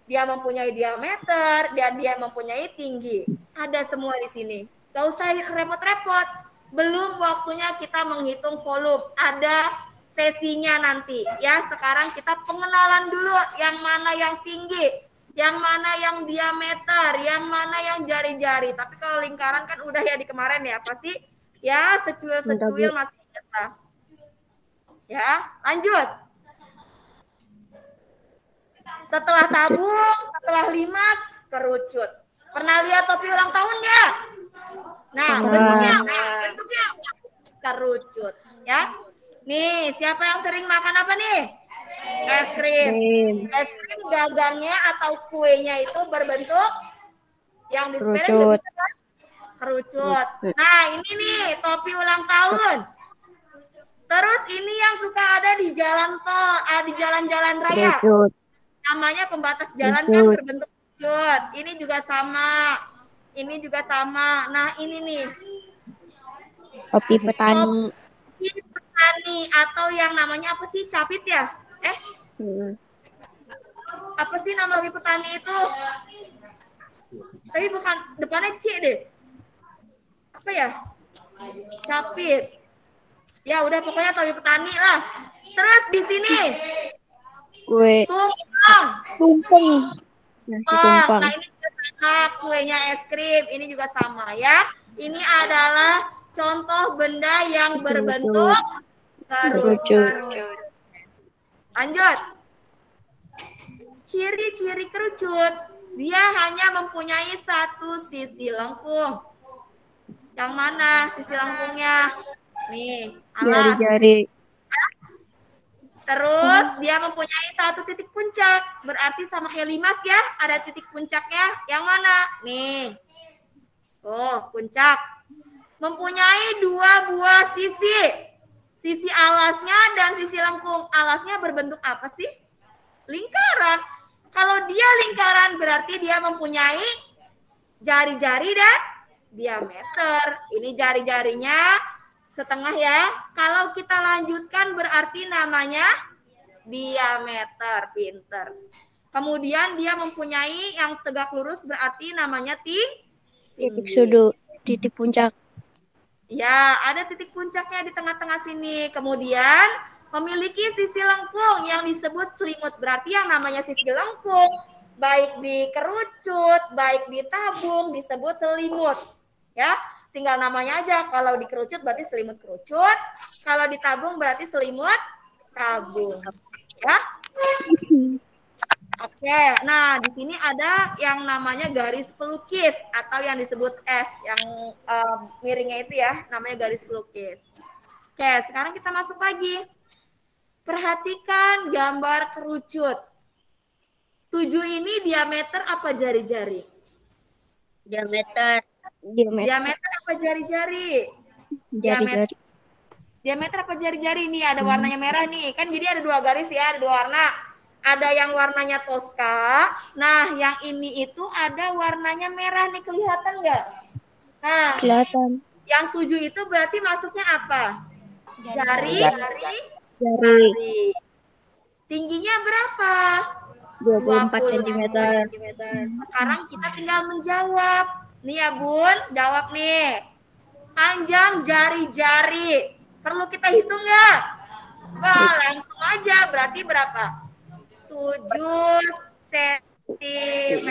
Dia mempunyai diameter dan dia mempunyai tinggi. Ada semua di sini. Gak usah repot-repot. Belum waktunya kita menghitung volume. Ada sesinya nanti. Ya, sekarang kita pengenalan dulu yang mana yang tinggi, yang mana yang diameter, yang mana yang jari-jari. Tapi kalau lingkaran kan udah ya di kemarin ya. Pasti ya secuil-secuil masih ingat lah. Ya, lanjut. Setelah tabung, setelah limas, kerucut. Pernah lihat topi ulang tahun nggak? Nah, bentuknya kerucut, ya. Nih, siapa yang sering makan apa nih? Es krim. Es krim gagangnya atau kuenya itu berbentuk yang di sepeda juga bisa kan? Kerucut. Nah, ini nih topi ulang tahun. Terus ini yang suka ada di jalan tol, di jalan-jalan raya. Namanya pembatas jalan kan berbentuk kerucut. Ini juga sama. Ini juga sama. Nah, ini nih. Topi petani. Topi petani atau yang namanya apa sih? Capit ya? Apa sih nama topi petani itu? Tapi bukan depannya C deh. Apa ya? Capit. Ya udah pokoknya topi petani lah. Terus di sini. Tumpeng. Nah, ini juga sama kuenya es krim. Ini juga sama ya. Ini adalah contoh benda yang berbentuk kerucut. Lanjut. Ciri-ciri kerucut. Dia hanya mempunyai satu sisi lengkung. Yang mana sisi lengkungnya? Nih, alas. Jari-jari. Terus dia mempunyai satu titik puncak. Berarti sama kayak limas ya. Ada titik puncaknya. Yang mana? Nih. Oh, puncak. Mempunyai 2 buah sisi. Sisi alasnya dan sisi lengkung. Alasnya berbentuk apa sih? Lingkaran. Kalau dia lingkaran berarti dia mempunyai jari-jari dan diameter. Ini jari-jarinya setengah ya. Kalau kita lanjutkan berarti namanya diameter. Pinter. Kemudian dia mempunyai yang tegak lurus berarti namanya titik sudut, titik puncak. Ya, ada titik puncaknya di tengah-tengah sini. Kemudian memiliki sisi lengkung yang disebut selimut. Berarti yang namanya sisi lengkung Baik dikerucut, baik ditabung disebut selimut. Ya, tinggal namanya aja. Kalau dikerucut berarti selimut kerucut, kalau ditabung berarti selimut tabung. Ya. Oke, nah di sini ada yang namanya garis pelukis atau yang disebut S, yang miringnya itu ya, namanya garis pelukis. Oke, sekarang kita masuk lagi. Perhatikan gambar kerucut. 7 ini diameter apa jari-jari? Diameter. Diameter apa jari-jari? Jari-jari. Diameter apa jari-jari? Nih ada warnanya merah nih. Kan jadi ada 2 garis ya, ada 2 warna. Ada yang warnanya Tosca. Nah, yang ini itu ada warnanya merah nih, kelihatan nggak? Nah, Kelihatan. yang 7 itu berarti masuknya apa? Jari. Jari. Tingginya berapa? 24 cm. Sekarang kita tinggal menjawab. Nih ya Bun, jawab nih. Panjang jari-jari. Perlu kita hitung nggak? Wah, langsung aja. Berarti berapa? 7 cm.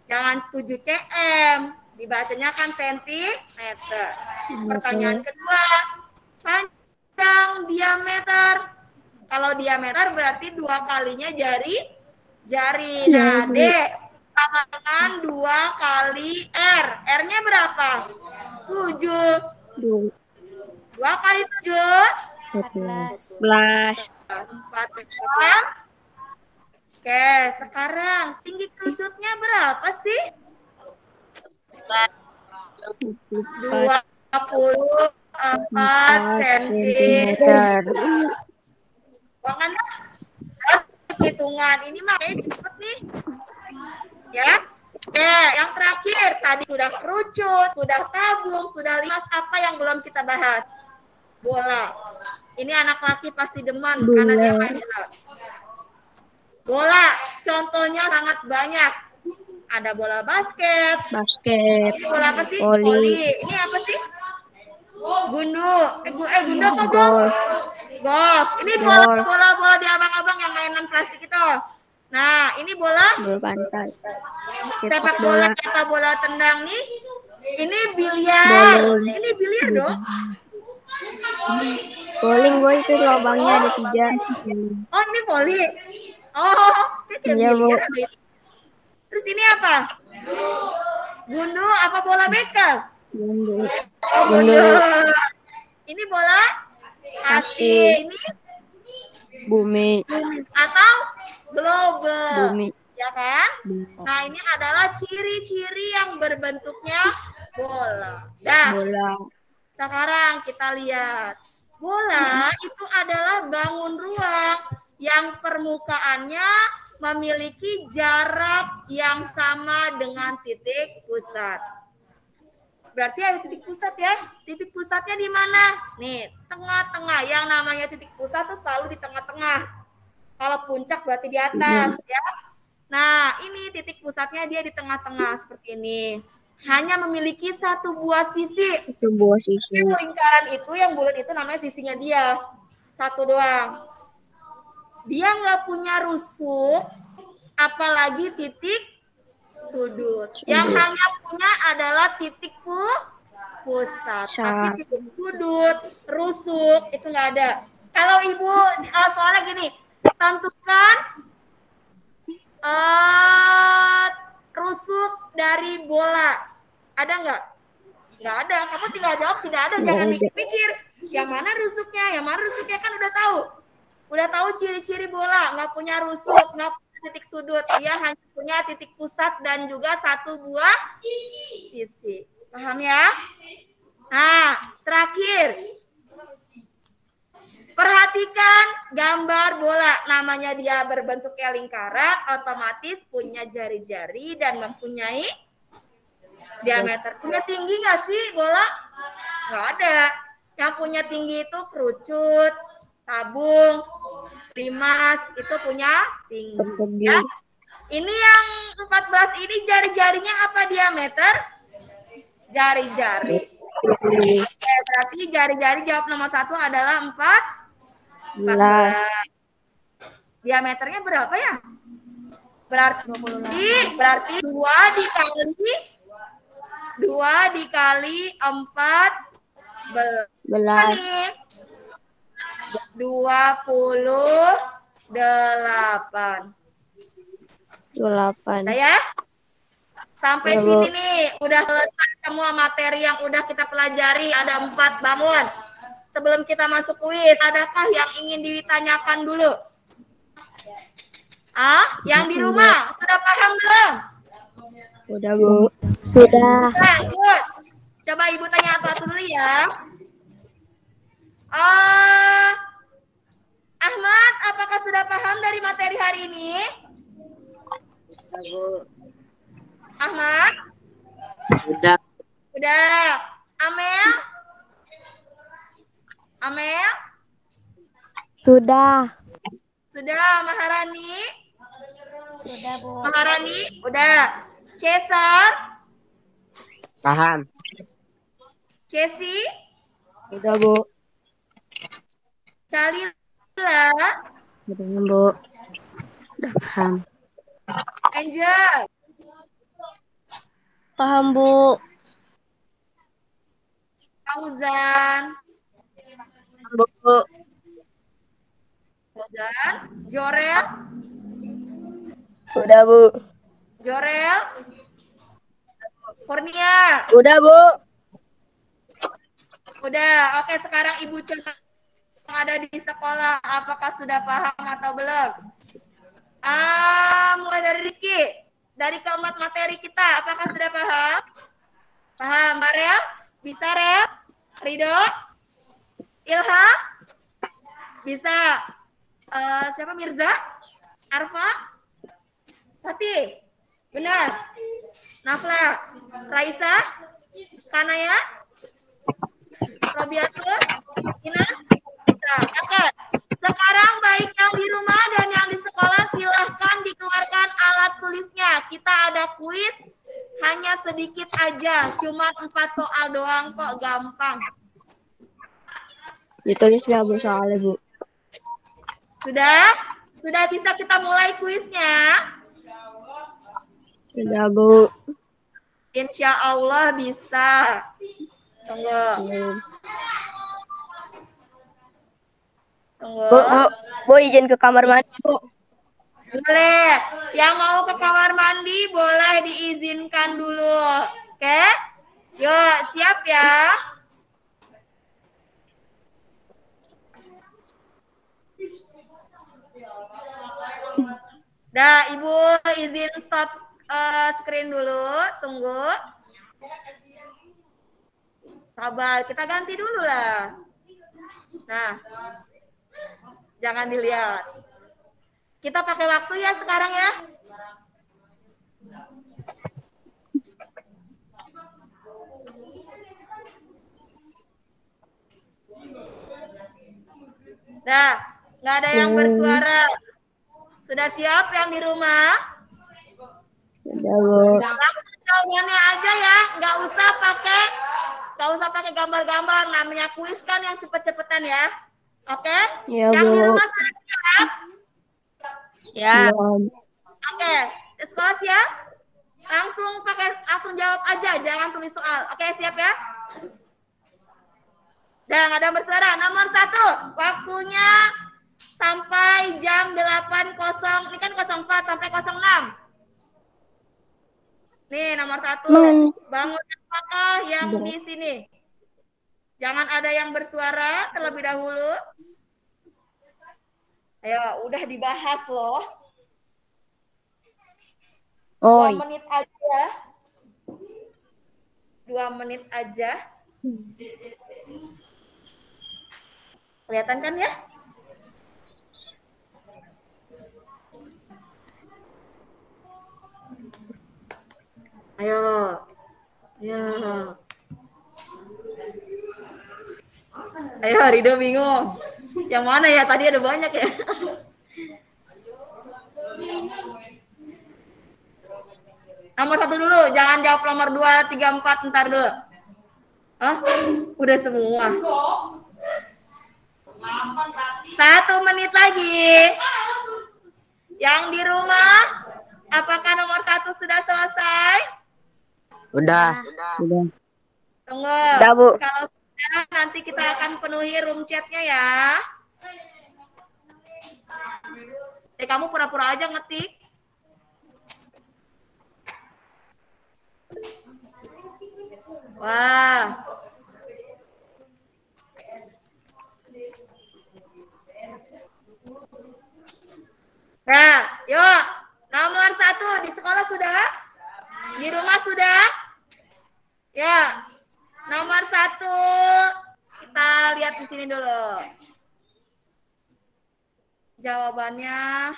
Jangan 7 cm. Dibacanya kan sentimeter. Pertanyaan kedua. Panjang diameter. Kalau diameter berarti 2 kalinya jari. Nah, D. Sama dengan 2 kali R. R-nya berapa? 7. 2 kali 7. 14. 4. Oke, sekarang tinggi kerucutnya berapa sih? 24 cm. Jangan hitungan ini mah kayak cepet nih. Ya. Oke, yang terakhir tadi sudah kerucut, sudah tabung, sudah limas, apa yang belum kita bahas? Bola. Ini anak laki pasti demen karena dia main bola. Bola, contohnya sangat banyak. Ada bola basket. Bola apa sih? Voli. Ini apa sih? Gundu. Gundu apa golf? Golf. Ini bola di abang-abang yang mainan plastik itu. Nah, ini bola pantai. sepak bola atau bola tendang nih. Ini biliar. Ini biliar dong. Bowling boy itu lubangnya ada 3. Oh, ini voli. Oh, iya, Bu. Terus ini apa? Gundu apa bola bekel? Gundu. Ini bola asti. Ini Bumi. atau global. Bumi. Ya kan? Nah, ini adalah ciri-ciri yang berbentuknya bola. Bola. Sekarang kita lihat. Bola itu adalah bangun ruang yang permukaannya memiliki jarak yang sama dengan titik pusat. Berarti ada titik pusat ya. Titik pusatnya di mana? Nih, tengah-tengah. Yang namanya titik pusat tuh selalu di tengah-tengah. Kalau puncak berarti di atas ya. Nah, ini titik pusatnya dia di tengah-tengah seperti ini. Hanya memiliki satu buah sisi. Lingkaran itu yang bulat itu namanya sisinya dia. Satu doang. Dia nggak punya rusuk, apalagi titik sudut. Yang hanya punya adalah titik pusat. Tapi titik sudut, rusuk itu nggak ada. Kalau Ibu soalnya gini, tentukan rusuk dari bola. Ada nggak? Nggak ada. Kamu tinggal jawab tidak ada. Jangan mikir-mikir. Yang mana rusuknya? Yang mana rusuknya kan udah tahu. Udah tahu ciri-ciri bola. Nggak punya rusuk, nggak punya titik sudut. Dia hanya punya titik pusat dan juga satu buah sisi. Paham ya? Nah, terakhir. Perhatikan gambar bola. Namanya dia berbentuknya lingkaran, otomatis punya jari-jari dan mempunyai diameter. Punya tinggi nggak sih bola? Nggak ada. Yang punya tinggi itu kerucut, tabung, limas, itu punya tinggi. Ya. Ini yang 14 ini jari-jarinya apa diameter? Jari-jari. Berarti jari-jari jawab nomor 1 adalah 14. Diameternya berapa ya? Berarti 2 dikali 4 belas. nih. 28. 28. Saya sampai Ya, sini Bu. nih udah selesai semua materi yang udah kita pelajari. Ada 4 bangun. Sebelum kita masuk kuis, adakah yang ingin ditanyakan dulu? Yang di rumah sudah paham belum? Udah, Bu. Sudah. Nah, good. Coba Ibu tanya satu dulu ya. Ahmad, apakah sudah paham dari materi hari ini? Ahmad? Sudah. Udah. Amel? Amel? Sudah. Sudah. Maharani? Sudah, Bu. Maharani? Udah. Cesar? Paham. Cesi? Udah, Bu. Calila? Udah, Bu. Udah paham. Angel? Paham, Bu. Fauzan? Bu. Fauzan? Jorel? Udah, Bu. Jorel? Kurnia? Udah, Bu. Udah. Oke, sekarang Ibu cek yang ada di sekolah. Apakah sudah paham atau belum? Mulai dari Rizky. Dari keempat materi kita, apakah sudah paham? Paham, Mbak Rel? Bisa, Rel? Ridho? Ilham? Bisa. Siapa, Mirza? Arfa? Fatih? Benar. Nafla? Raisa? Kanaya? Robiatul? Ina? Bisa. Oke. Sekarang baik yang di rumah dan yang di sekolah silahkan dikeluarkan alat tulisnya. Kita ada kuis hanya sedikit aja. Cuma 4 soal doang kok, gampang. Ditulis nggak, Bu, soalnya, Bu? Sudah? Sudah bisa kita mulai kuisnya? Udah, Bu. Insya Allah bisa. Tunggu. Tunggu. Bu, izin ke kamar mandi, Bu. Boleh. Yang mau ke kamar mandi boleh diizinkan dulu. Oke? Yuk, siap ya? Dah, Ibu izin stop screen dulu. Tunggu. Sabar, kita ganti dulu lah. Nah, jangan dilihat. Kita pakai waktu ya sekarang ya. Nah, nggak ada yang bersuara. Sudah siap yang di rumah? Udah, Bu. Langsung jawabannya aja ya, nggak usah pakai gambar-gambar. Namanya kuis kan yang cepet-cepetan ya. Oke? Iya, Yang Bu. di rumah sudah siap? Siap. Belum. Oke, sekolah siap? Langsung jawab aja, jangan tulis soal. Oke, siap ya? Dan ada bersuara. Nomor 1, waktunya sampai jam 8.00. Ini kan 04 sampai 06. Nih, nomor 1. Bangun apakah yang di sini? Jangan ada yang bersuara terlebih dahulu. Ayo, udah dibahas loh. 2 menit aja. 2 menit aja. Kelihatan kan ya? Ayo. Ya. Ayo, Rido bingung. Yang mana ya? Tadi ada banyak ya. Nomor 1 dulu, jangan jawab nomor 2, 3, 4, ntar dulu. Udah semua. 1 menit lagi. Yang di rumah Udah. Sudah. Tunggu. Udah, Bu. Kalau sudah, nanti kita akan penuhi room chatnya ya. Kamu pura-pura aja ngetik. Wah. Nah, yuk. Nomor 1 di sekolah sudah? Di rumah sudah? Ya. Nomor 1. Kita lihat di sini dulu. Jawabannya.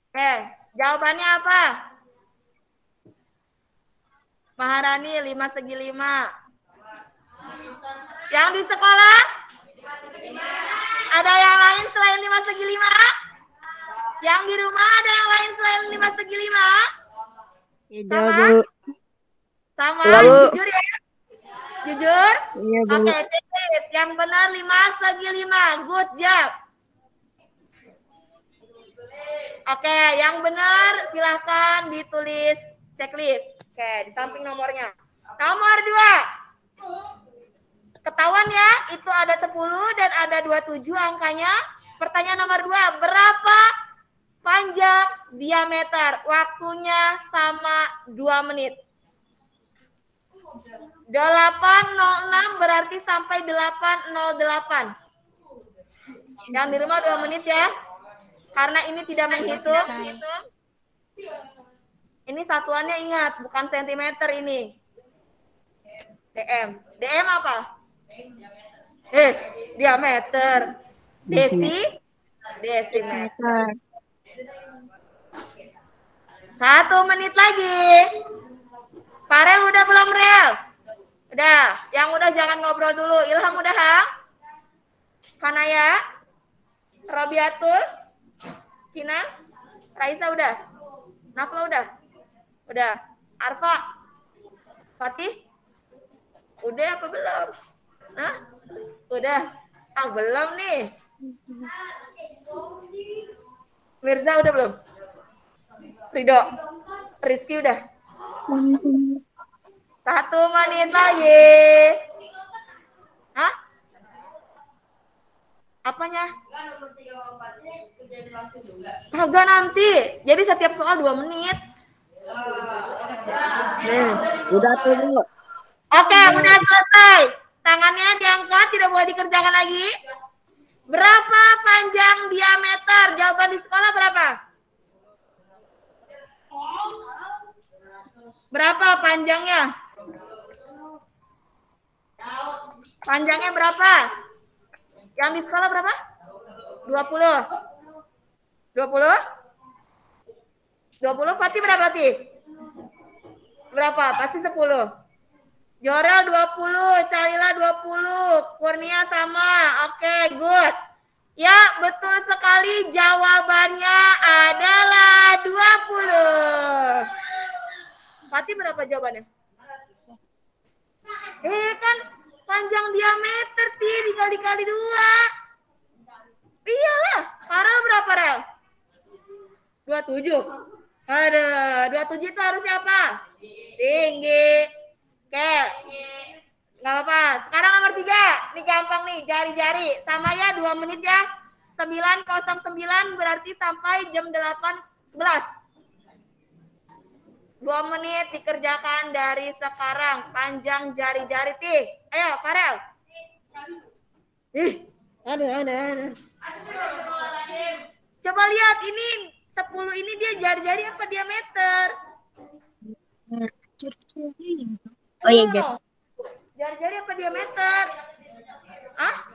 Oke, jawabannya apa? Maharani 5 segi 5. Yang di sekolah? Ada yang lain selain 5 segi 5? Yang di rumah ada yang lain selain 5 segi 5? Tidak, Sama? Bu. Sama? Tidak, Bu. Jujur ya? Jujur? Iya, Bu. Oke, checklist. Yang benar 5 segi 5. Good job. Oke, yang benar silahkan ditulis checklist. Oke, di samping nomornya. Nomor 2. Ketahuan ya, itu ada 10 dan ada 27 angkanya. Pertanyaan nomor 2, berapa panjang diameter? Waktunya sama 2 menit. 8.06 berarti sampai 8.08. Yang di rumah 2 menit ya. Karena ini tidak menghitung. Ini satuannya ingat, bukan sentimeter ini. DM. DM apa? Diameter. Desimeter. 1 menit lagi. Farel udah belum, Rel? Udah. Yang udah jangan ngobrol dulu. Ilham udah, ha? Kanaya? Robiatul? Kina? Raisa udah? Nafla udah? Udah. Arfa? Fatih? Udah apa belum? Hah? Udah. Belum nih. Mirza udah belum? Ridho? Rizky udah? 1 menit lagi. Hah? Apanya? Kagak nanti. Jadi setiap soal 2 menit. Udah tuh, Bu. Oke, udah selesai. Tangannya diangkat, tidak boleh dikerjakan lagi. Berapa panjang diameter? Jawaban di sekolah berapa? Berapa panjangnya? Panjangnya berapa? Yang di sekolah berapa? 20. 20? 20, Fatih berapa, Fatih? Berapa? Pasti 10. Jorel 20, Calila 20, Kurnia sama. Oke, good. Ya, betul sekali jawabannya adalah 20. Fatih berapa jawabannya? Kan panjang diameter, tinggal dikali 2. Iyalah, Farel berapa, Rel? 27. Aduh, 27 itu harusnya apa? Tinggi. Oke. Nggak apa-apa. Sekarang nomor 3. Ini gampang nih, jari-jari. Sama ya, 2 menit ya. 9.09 berarti sampai jam 8.11. 2 menit dikerjakan dari sekarang. Panjang jari-jari, Tih. Ayo, Farel. Ada. Coba lihat, ini 10 ini dia jari-jari apa diameter? Oh iya, jari. Jari-jari apa diameter? Ah?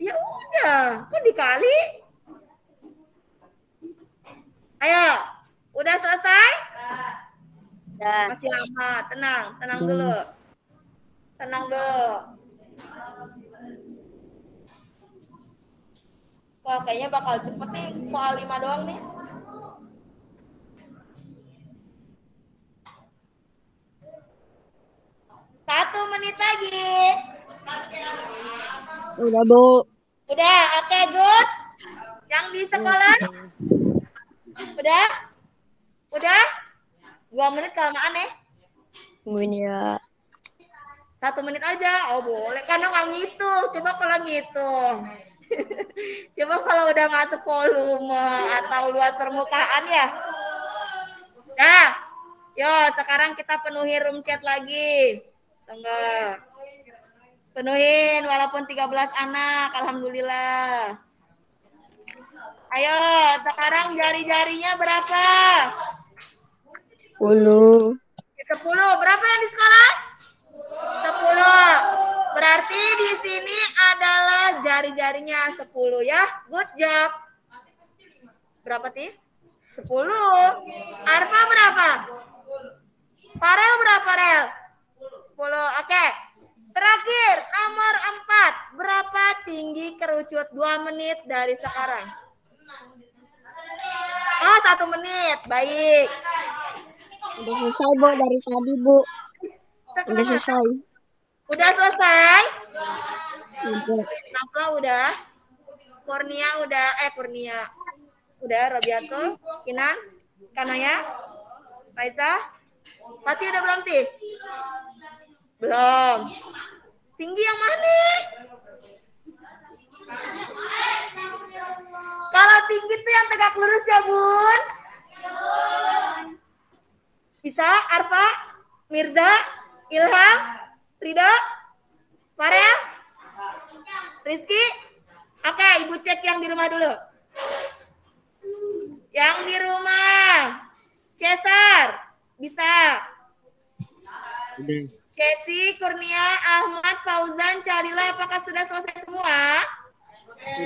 Ya udah, kok dikali? Ayo, udah selesai? Masih lama, tenang dulu. Tenang dulu. Wah, kayaknya bakal cepet nih, soal 5 doang nih. Satu menit lagi. Udah, Bu. Udah, oke, good. Yang di sekolah? Udah? 2 menit kelamaan ya? Tungguin ya. 1 menit aja. Oh boleh, karena nggak ngitung. Coba kalau ngitung. Coba kalau udah masuk volume atau luas permukaan ya. Nah, yo sekarang kita penuhi room chat lagi. Tunggu. Penuhin walaupun 13 anak. Alhamdulillah. Ayo, sekarang jari-jarinya berapa? 10. 10. Berapa yang di sekolah? 10. Berarti di sini adalah jari-jarinya 10 ya. Good job. Berapa, Ti? 10. Arfa berapa? Farel berapa, Rel? 10. Oke. Terakhir, nomor 4. Berapa tinggi kerucut 2 menit dari sekarang? Oh, 1 menit. Baik. Udah selesai, Bu, dari tadi, Bu. Udah selesai. Udah selesai? Udah. Nafla udah? Kurnia udah? Kurnia. Udah, Robiatul, Kinan, Kanaya, Faiza, Fatih udah belum, Ti? Belum. Tinggi yang mana? Kalau tinggi tuh yang tegak lurus ya, Bun. Bisa, Arfa, Mirza, Ilham, Ridho, Farel, Rizky. Oke, Ibu cek yang di rumah dulu. Yang di rumah. Cesar, bisa. Udah. Cesi, Kurnia, Ahmad, Fauzan, Calila, apakah sudah selesai semua?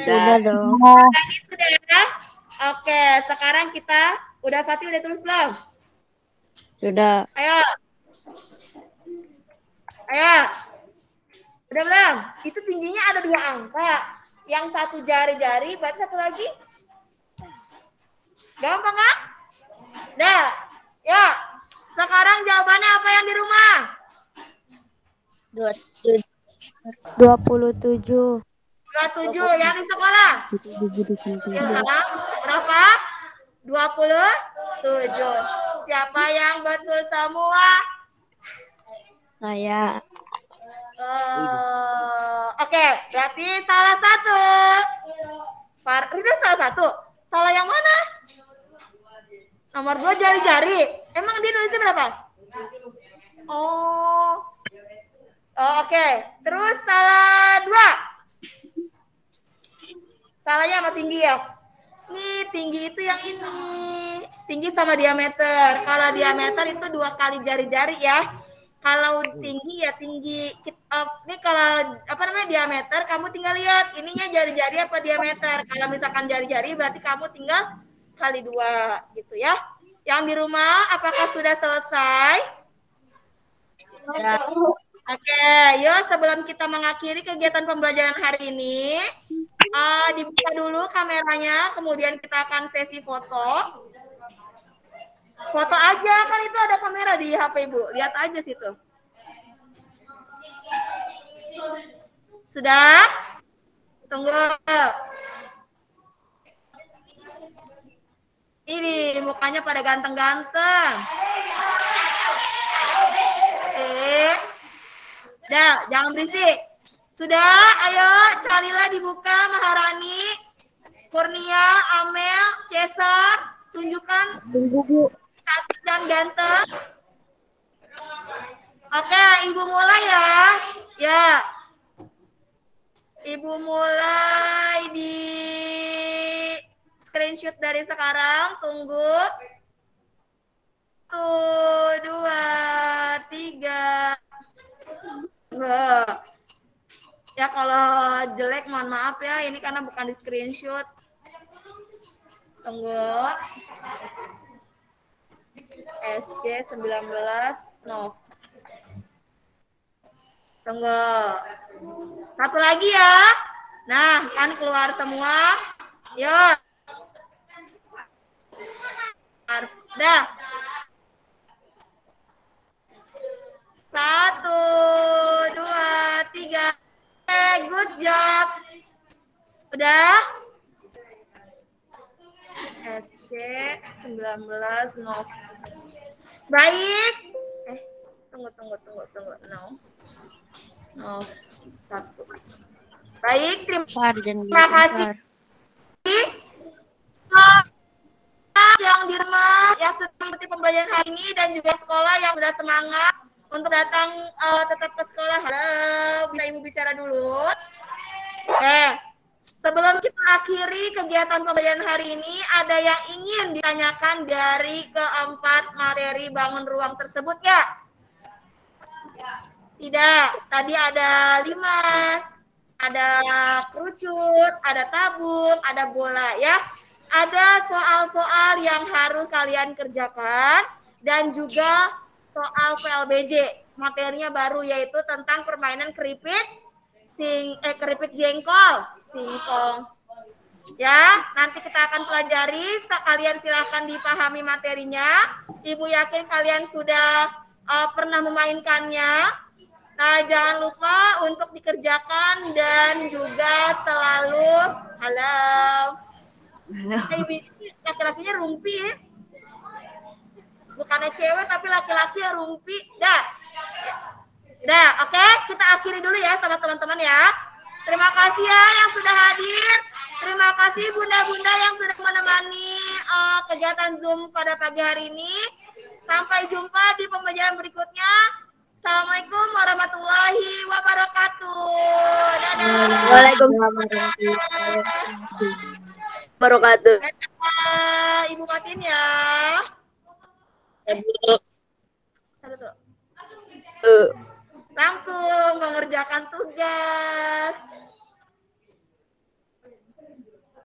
Udah dong. Tadi sudah. Oke, sekarang kita udah Fatih udah tulis belum? Sudah. Ayo. Ayo. Udah belum? Itu tingginya ada 2 angka. Yang satu jari-jari, berarti satu lagi. Gampang kan? Dah. Ya. Sekarang jawabannya apa yang di rumah? 27. 27. Yang di sekolah? Ilham, berapa? 27. Siapa yang betul semua? Saya. Oke, berarti salah satu. Udah salah satu. Salah yang mana? Nomor 2 jari-jari. Emang dia nulisnya berapa? Oh, oke. Terus salah 2. Salahnya sama tinggi ya? Nih, tinggi itu yang ini. Tinggi sama diameter. Kalau diameter itu 2 kali jari-jari ya. Kalau tinggi ya tinggi. Ini kalau apa namanya diameter, kamu tinggal lihat ininya jari-jari apa diameter. Kalau misalkan jari-jari berarti kamu tinggal kali 2 gitu ya. Yang di rumah apakah sudah selesai? Ya. Oke, yuk sebelum kita mengakhiri kegiatan pembelajaran hari ini, dibuka dulu kameranya, kemudian kita akan sesi foto. Foto aja, kan itu ada kamera di HP Ibu. Lihat aja situ. Sudah? Tunggu. Ini mukanya pada ganteng-ganteng. Dah, jangan berisik. Sudah, ayo Calila dibuka, Maharani, Kurnia, Amel, Cesar, tunjukkan cantik dan ganteng. Oke, Ibu mulai ya. Ya. Ibu mulai di screenshot dari sekarang. Tunggu. 1, 2, 3. Ya kalau jelek mohon maaf ya. Ini karena bukan di screenshot. Tunggu. SC 19 no. Tunggu. Satu lagi ya. Nah, kan keluar semua. Yuk. Dah. 1, 2, 3. Good job. Udah? SC 19 no. Baik. Tunggu. No. 1. Baik, terima kasih. Yang di rumah yang sudah mengikuti pembelajaran hari ini dan juga sekolah yang sudah semangat untuk datang tetap ke sekolah. Halo, bisa Ibu bicara dulu? Oke. Sebelum kita akhiri kegiatan pembelajaran hari ini, ada yang ingin ditanyakan dari keempat materi bangun ruang tersebut ya? Tidak. Tadi ada limas, ada kerucut, ada tabung, ada bola ya. Ada soal-soal yang harus kalian kerjakan dan juga soal PLBJ. Materinya baru yaitu tentang permainan keripik jengkol, singkong. Ya, nanti kita akan pelajari. Kalian silahkan dipahami materinya. Ibu yakin kalian sudah pernah memainkannya. Nah, jangan lupa untuk dikerjakan dan juga selalu Ibu laki-lakinya rumpi ya. Bukannya cewek tapi laki-laki yang rumpi. Dah, oke, kita akhiri dulu ya sama teman-teman ya. Terima kasih ya yang sudah hadir. Terima kasih bunda-bunda yang sudah menemani kegiatan Zoom pada pagi hari ini. Sampai jumpa di pembelajaran berikutnya. Assalamualaikum warahmatullahi wabarakatuh. Dadah. Waalaikumsalam wabarakatuh. Ibu matiin ya. Langsung mengerjakan tugas.